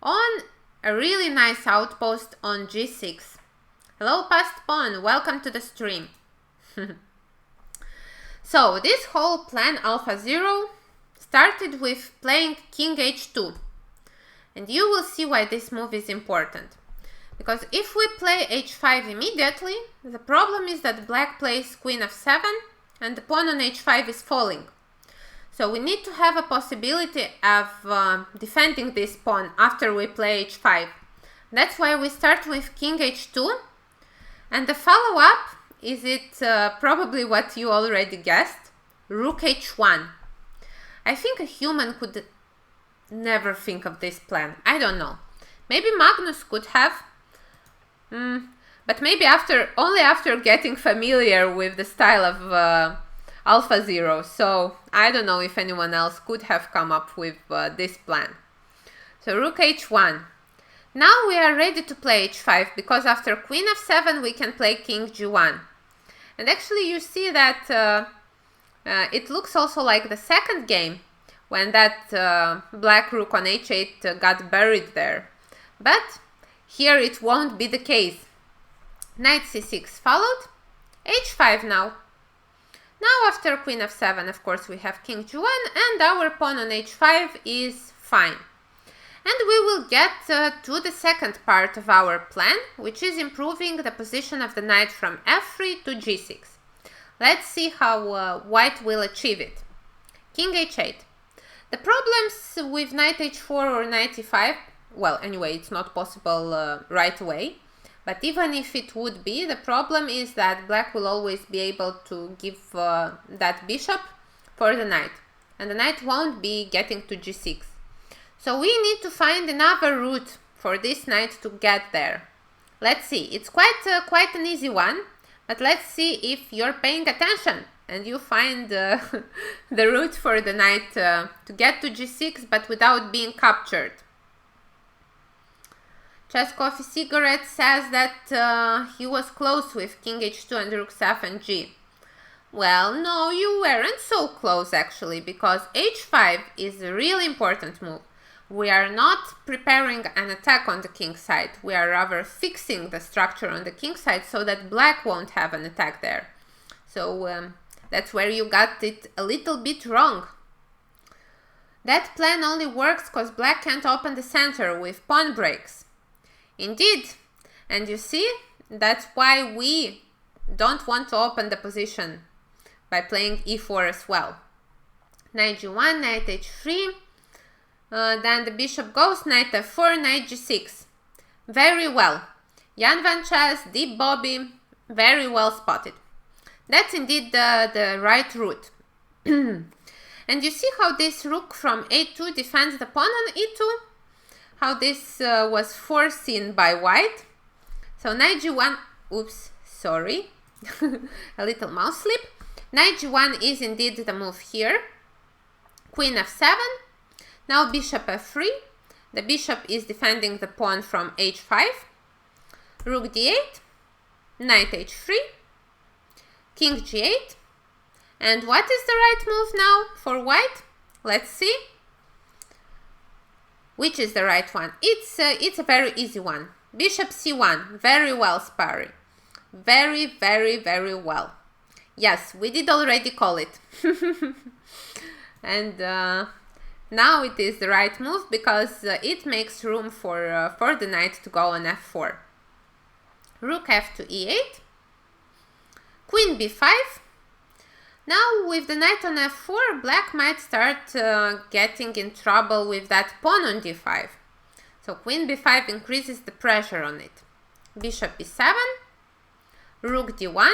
on a really nice outpost on g6. Hello, past pawn, welcome to the stream. So this whole plan AlphaZero started with playing king h2, and you will see why this move is important. Because if we play h5 immediately, the problem is that black plays queen f7 and the pawn on h5 is falling. So we need to have a possibility of defending this pawn after we play h5. That's why we start with king h2, and the follow-up is probably what you already guessed, rook h1. I think a human could never think of this plan. I don't know. Maybe Magnus could have, but maybe only after getting familiar with the style of AlphaZero's. So I don't know if anyone else could have come up with this plan. So rook h1. Now we are ready to play h5, because after queen f7 we can play king g1. And actually you see that it looks also like the second game, when that black rook on h8 got buried there. But here it won't be the case. Knight c6 followed, h5 now. Now after queen f7, of course, we have king g1, and our pawn on h5 is fine. And we will get to the second part of our plan, which is improving the position of the knight from f3 to g6. Let's see how white will achieve it. King h8. The problems with knight h4 or knight e5, well, anyway, it's not possible right away. But even if it would be, the problem is that black will always be able to give that bishop for the knight. And the knight won't be getting to g6. So we need to find another route for this knight to get there. Let's see. It's quite an easy one. But let's see if you're paying attention and you find the route for the knight to get to g6, but without being captured. Chess Coffee Cigarette says that he was close with king h2 and rook f&g. Well, no, you weren't so close actually, because h5 is a really important move. We are not preparing an attack on the king side, we are rather fixing the structure on the king side so that black won't have an attack there. So that's where you got it a little bit wrong. That plan only works because black can't open the center with pawn breaks. Indeed, and you see, that's why we don't want to open the position by playing e4 as well. Knight g1, knight h3, then the bishop goes, knight f4, knight g6. Very well. Jan van Chess, Deep Bobby, very well spotted. That's indeed the right route. And you see how this rook from a2 defends the pawn on e2? How this was foreseen by white. So knight g1, oops, sorry, a little mouse slip. Knight g1 is indeed the move here. Queen f7. Now bishop f3. The bishop is defending the pawn from h5. Rook d8. Knight h3. King g8. And what is the right move now for white? Let's see. Which is the right one? It's a very easy one. Bishop c1. Very well, Sparry. Very, very, very well. Yes, we did already call it. And now it is the right move because it makes room for the knight to go on f4. Rook f to e8. Queen b5. Now with the knight on f4, black might start getting in trouble with that pawn on d5. So queen b5 increases the pressure on it. Bishop b7. Rook d1.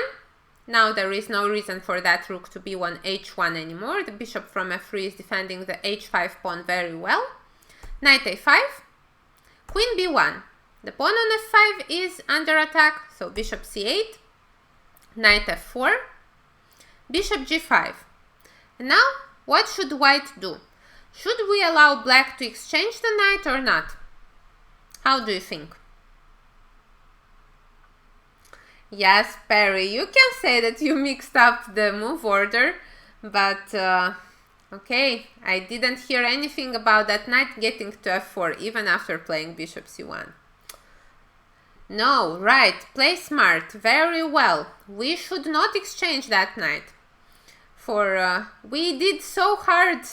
Now there is no reason for that rook to be on h1 anymore. The bishop from f3 is defending the h5 pawn very well. Knight a5. Queen b1. The pawn on f5 is under attack, so bishop c8. Knight f4. Bishop g5. And now, what should white do? Should we allow black to exchange the knight or not? How do you think? Yes, Perry, you can say that you mixed up the move order, but okay, I didn't hear anything about that knight getting to f4 even after playing bishop c1. No, right, play smart, very well. We should not exchange that knight. For we did so hard,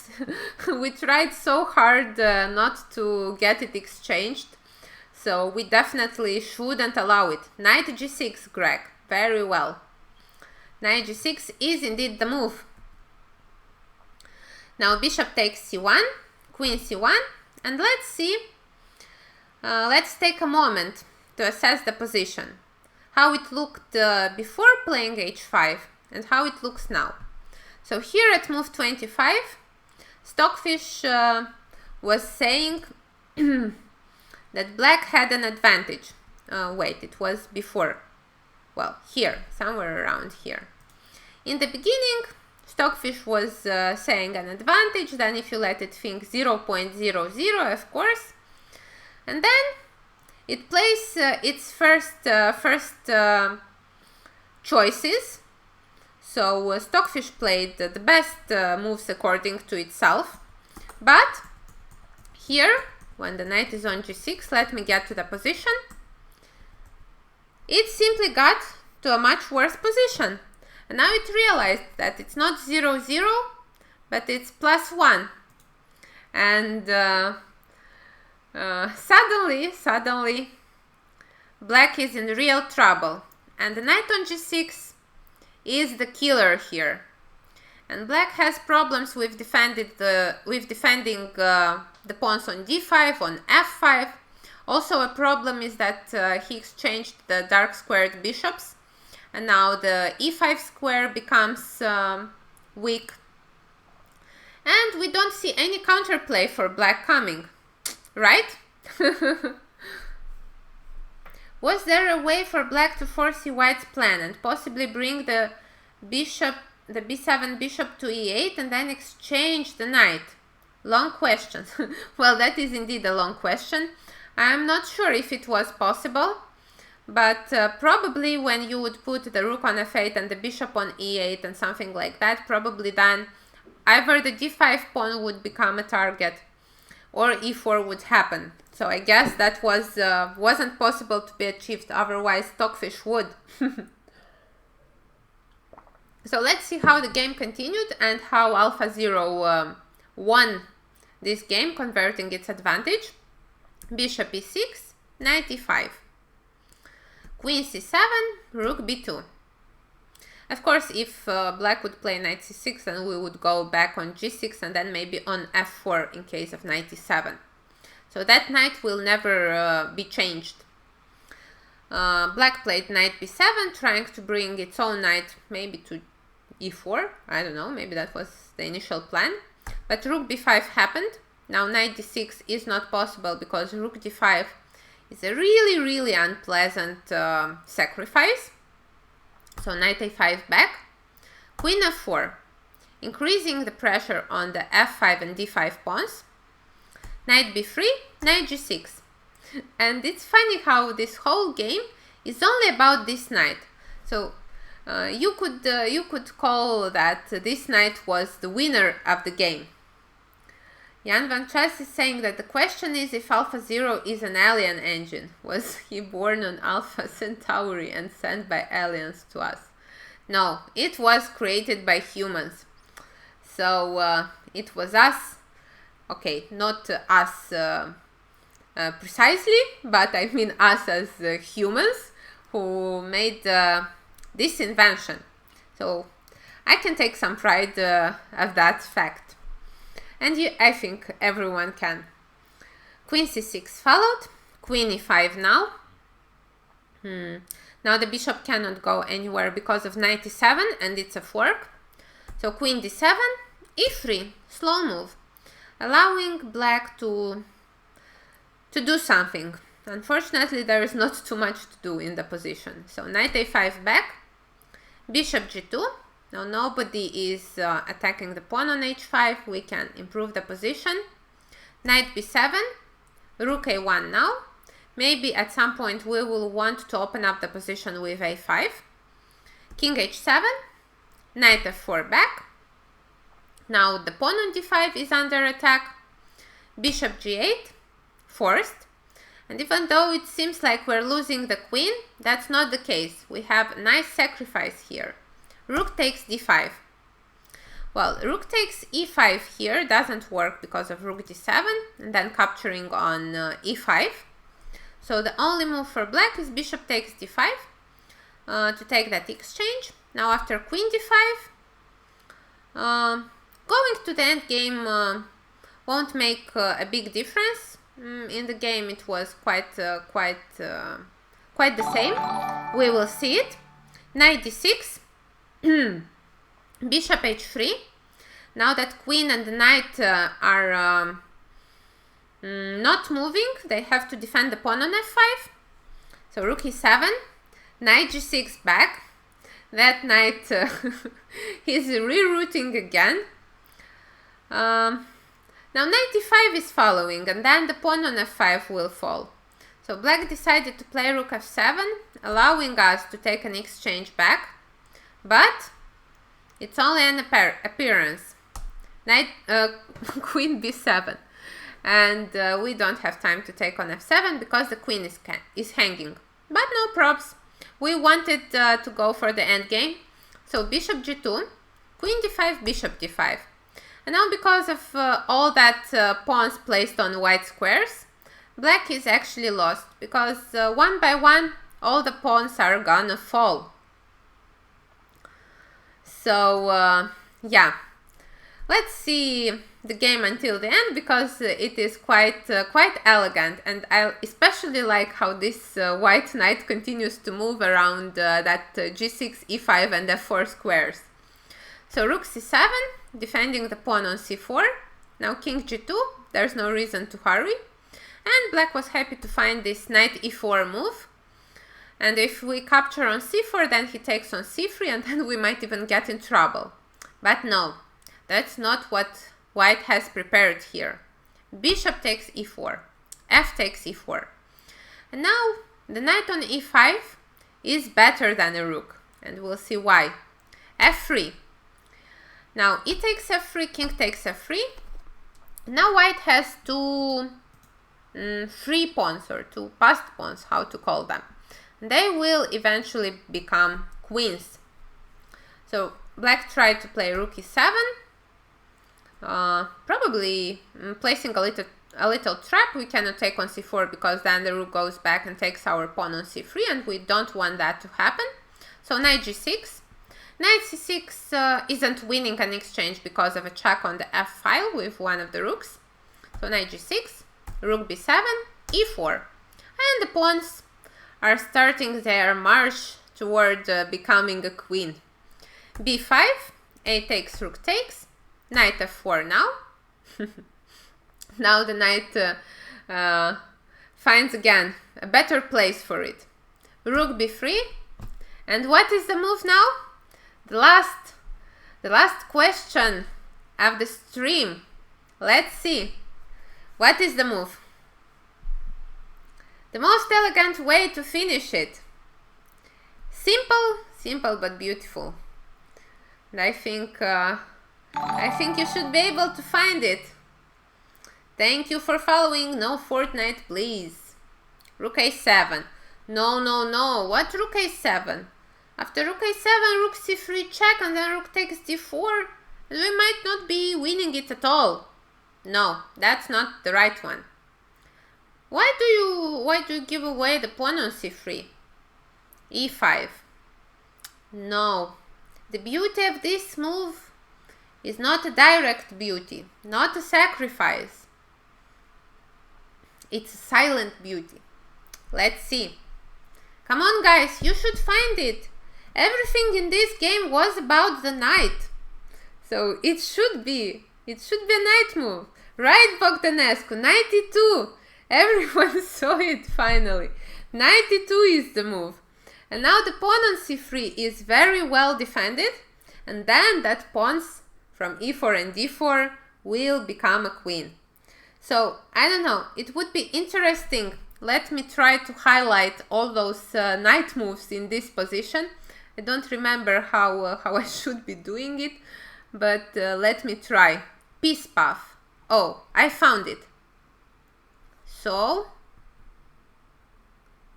we tried so hard not to get it exchanged. So we definitely shouldn't allow it. Knight g6, Greg. Very well. Knight g6 is indeed the move. Now bishop takes c1, queen c1, and let's see. Let's take a moment to assess the position. How it looked before playing h5 and how it looks now. So here at move 25, Stockfish was saying that black had an advantage. Wait, it was before. Well, here, somewhere around here. In the beginning, Stockfish was saying an advantage, then if you let it think 0.00, of course. And then it plays its first choices. So Stockfish played the best moves according to itself. But here, when the knight is on g6, let me get to the position. It simply got to a much worse position. And now it realized that it's not 0-0, but it's +1. And suddenly, black is in real trouble. And the knight on g6 is the killer here. And black has problems with defending the pawns on d5, on f5. Also a problem is that he exchanged the dark squared bishops, and now the e5 square becomes weak. And we don't see any counterplay for black coming, right? Was there a way for black to foresee white's plan and possibly bring the bishop the b7 bishop to e8 and then exchange the knight. Long question. Well, that is indeed a long question. I'm not sure if it was possible, but probably when you would put the rook on f8 and the bishop on e8 and something like that, probably then either the d5 pawn would become a target or e4 would happen. So I guess that wasn't possible to be achieved, otherwise Stockfish would. So let's see how the game continued and how AlphaZero won this game, converting its advantage. Bishop e6, knight e5, queen c7, rook b2. Of course, if black would play knight c6, then we would go back on g6 and then maybe on f4 in case of knight e7. So that knight will never be changed. Black played knight b7, trying to bring its own knight maybe to e4. I don't know, maybe that was the initial plan. But rook b5 happened. Now knight d6 is not possible because rook d5 is a really unpleasant sacrifice. So knight a5 back, queen f4, increasing the pressure on the f5 and d5 pawns. Knight b3, knight g6. And it's funny how this whole game is only about this knight. So you could call that this knight was the winner of the game. Jan Van Chess is saying that the question is if AlphaZero is an alien engine. Was he born on Alpha Centauri and sent by aliens to us? No, it was created by humans. So it was us. Okay, not us precisely, but I mean us as humans who made this invention. So I can take some pride of that fact. And I think everyone can. Queen c6 followed. Queen e5 now. Now the bishop cannot go anywhere because of knight e7 and it's a fork. So queen d7, e3, slow move, allowing black to do something. Unfortunately, there is not too much to do in the position. So knight a5 back, bishop g2. Now nobody is attacking the pawn on h5. We can improve the position. Knight b7, rook a1 now. Maybe at some point we will want to open up the position with a5. King h7, knight f4 back. Now the pawn on d5 is under attack. Bishop g8, forced. And even though it seems like we're losing the queen, that's not the case. We have a nice sacrifice here. Rook takes d5. Well, rook takes e5 here doesn't work because of rook d7 and then capturing on e5. So the only move for black is bishop takes d5 to take that exchange. Now after queen d5, going to the end game won't make a big difference. In the game it was quite the same. We will see it. Knight d6. Bishop h3. Now that queen and the knight are not moving, they have to defend the pawn on f5. So rook e7, knight g6 back. That knight is rerouting again. Now knight d5 is following, and then the pawn on f5 will fall. So black decided to play rook f7, allowing us to take an exchange back. But it's only an appearance. Queen b7, and we don't have time to take on f7 because the queen is hanging. But no props. We wanted to go for the end game. So bishop g2, queen d5, bishop d5. And now because of all that pawns placed on white squares, black is actually lost because one by one all the pawns are gonna fall. So yeah, let's see the game until the end because it is quite elegant, and I especially like how this white knight continues to move around that g6, e5 and f4 squares. So rook c7, defending the pawn on c4. Now king g2, there's no reason to hurry, and black was happy to find this knight e4 move. And if we capture on c4, then he takes on c3, and then we might even get in trouble. But no, that's not what white has prepared here. Bishop takes e4, f takes e4. And now the knight on e5 is better than a rook, and we'll see why. f3. Now e takes f3, king takes f3. Now white has two free pawns, or two passed pawns, how to call them. They will eventually become queens. So black tried to play rook e7, probably placing a little trap. We cannot take on c4 because then the rook goes back and takes our pawn on c3, and we don't want that to happen. So knight g6. Knight c6 isn't winning an exchange because of a check on the f file with one of the rooks. So knight g6, rook b7, e4, and the pawns are starting their march toward becoming a queen. b5, a takes, rook takes, knight f4 now. Now the knight finds again a better place for it. Rook b3, and what is the move now? The last question of the stream. Let's see. What is the move? The most elegant way to finish it. Simple but beautiful. And I think you should be able to find it. Thank you for following. No Fortnite, please. Rook a7. No. What rook a7? After rook a7, rook c3 check, and then rook takes d4. And we might not be winning it at all. No, that's not the right one. Why do you give away the pawn on c3? e5. No. The beauty of this move is not a direct beauty, not a sacrifice. It's a silent beauty. Let's see. Come on, guys, you should find it. Everything in this game was about the knight. So it should be a knight move. Right, Bogdanescu? Knight e2. Everyone saw it finally. Knight e2 is the move. And now the pawn on c3 is very well defended. And then that pawns from e4 and d4 will become a queen. So, I don't know, it would be interesting. Let me try to highlight all those knight moves in this position. I don't remember how I should be doing it, but let me try. Peace path. Oh, I found it. So,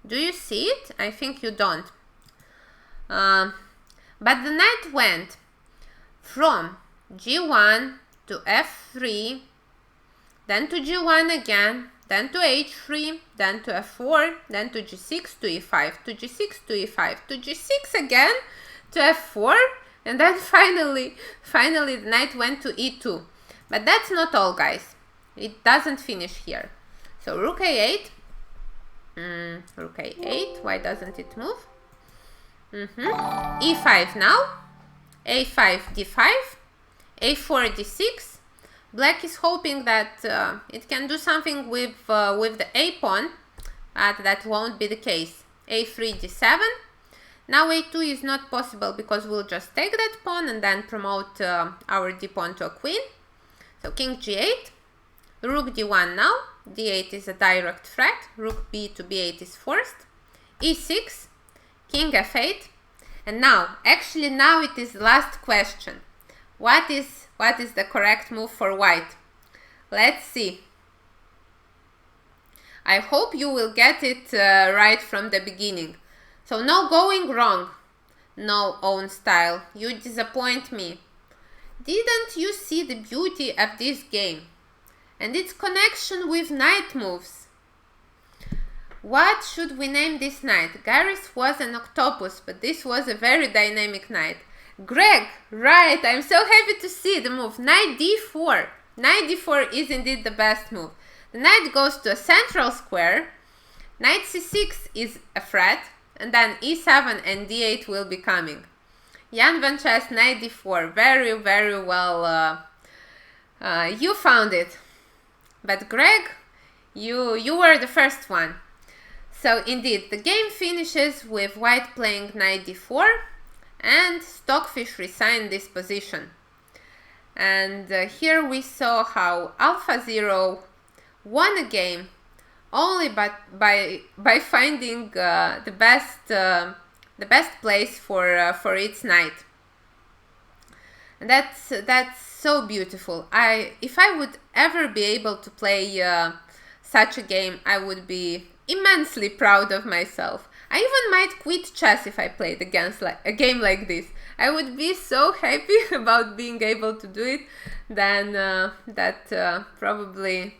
do you see it? I think you don't. But the knight went from g1 to f3, then to g1 again, then to h3, then to f4, then to g6 to e5, to g6 to e5, to g6 again, to f4, and then finally the knight went to e2. But that's not all, guys. It doesn't finish here. So rook a8, rook a8, why doesn't it move? e5 now, a5 d5, a4 d6. Black is hoping that it can do something with the a pawn, but that won't be the case. a3 d7. Now a2 is not possible because we'll just take that pawn and then promote our d pawn to a queen. So king g8, rook d1 now, d8 is a direct threat, rook b to b8 is forced, e6, king f8, and now it is the last question. What is the correct move for white? Let's see. I hope you will get it right from the beginning. So no going wrong. No own style. You disappoint me. Didn't you see the beauty of this game and its connection with knight moves? What should we name this knight? Gareth was an octopus, but this was a very dynamic knight. Greg, right, I'm so happy to see the move. Knight d4. Knight d4 is indeed the best move. The knight goes to a central square. Knight c6 is a threat, and then e7 and d8 will be coming. Jan Van Chess, knight d4. Very, very well. You found it. But Greg, you were the first one. So indeed, the game finishes with white playing knight d4 and Stockfish resigned this position. And here we saw how AlphaZero won a game only by finding the best place for its knight. And that's so beautiful. If I would ever be able to play such a game, I would be immensely proud of myself. I even might quit chess if I played against a game like this. I would be so happy about being able to do it, then that probably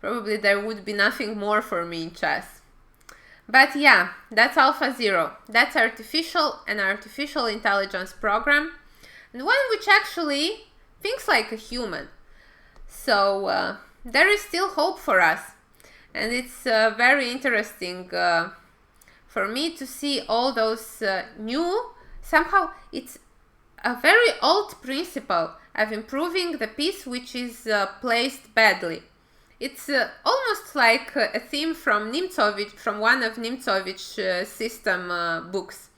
there would be nothing more for me in chess. But yeah, that's AlphaZero. That's an artificial intelligence program, and one which actually thinks like a human. So there is still hope for us, and it's very interesting for me to see all those new, somehow it's a very old principle of improving the piece which is placed badly. It's almost like a theme from one of Nimzovich's system books.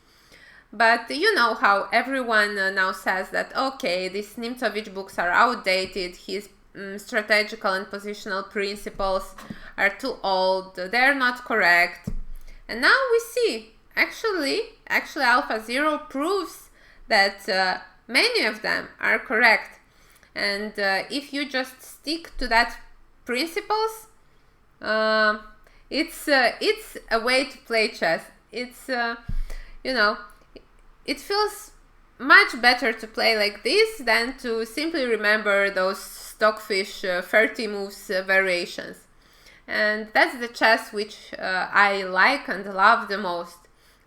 But you know how everyone now says that, okay, these Nimzovich books are outdated, his strategical and positional principles are too old, they're not correct. And now we see, actually AlphaZero proves that many of them are correct. And if you just stick to that principles, it's a way to play chess. It's it feels much better to play like this than to simply remember those Stockfish 30 moves variations. And that's the chess which I like and love the most.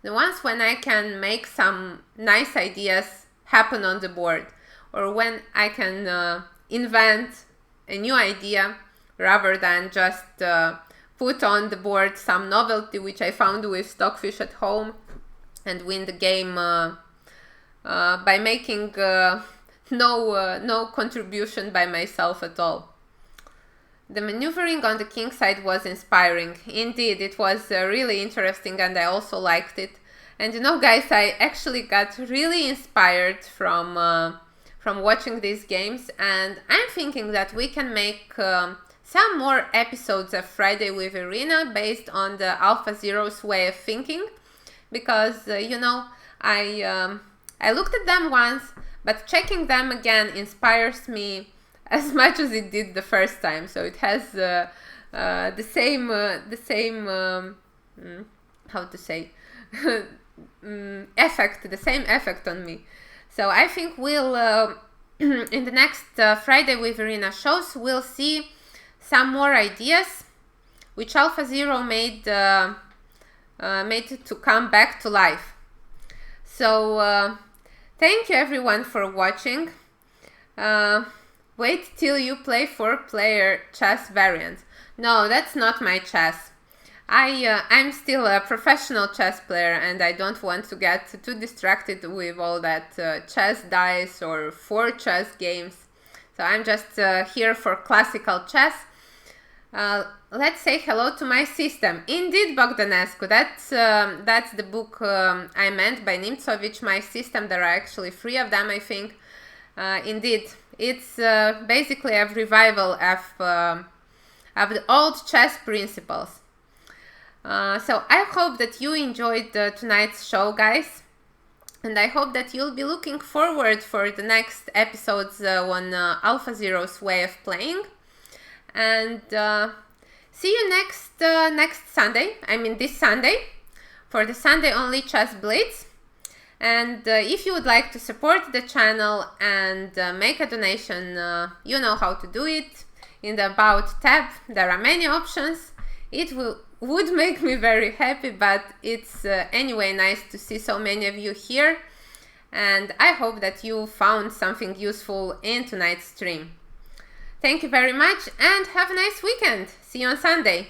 The ones when I can make some nice ideas happen on the board, or when I can invent a new idea rather than just put on the board some novelty which I found with Stockfish at home and win the game by making no contribution by myself at all. The maneuvering on the king side was inspiring. Indeed, it was really interesting, and I also liked it. And you know, guys, I actually got really inspired from watching these games, and I'm thinking that we can make some more episodes of Friday with Irina based on the AlphaZero's way of thinking, because I looked at them once, but checking them again inspires me as much as it did the first time. So it has the same how to say effect, the same effect on me. So I think we'll in the next Friday with Irina shows, we'll see some more ideas which AlphaZero made to come back to life. So thank you everyone for watching. Wait till you play 4-player chess variant. No, that's not my chess. I'm still a professional chess player, and I don't want to get too distracted with all that chess dice or 4 chess games. So I'm just here for classical chess. Let's say hello to my system. Indeed, Bogdanescu, that's the book I meant by Nimzovich, My System. There are actually 3 of them, I think. Indeed, it's basically a revival of the old chess principles. So I hope that you enjoyed tonight's show, guys, and I hope that you'll be looking forward for the next episodes on AlphaZero's way of playing. And see you next Sunday. I mean this Sunday, for the Sunday only Chess Blitz. And if you would like to support the channel and make a donation, you know how to do it. In the About tab, there are many options. It would make me very happy, but it's anyway nice to see so many of you here. And I hope that you found something useful in tonight's stream. Thank you very much and have a nice weekend. See you on Sunday.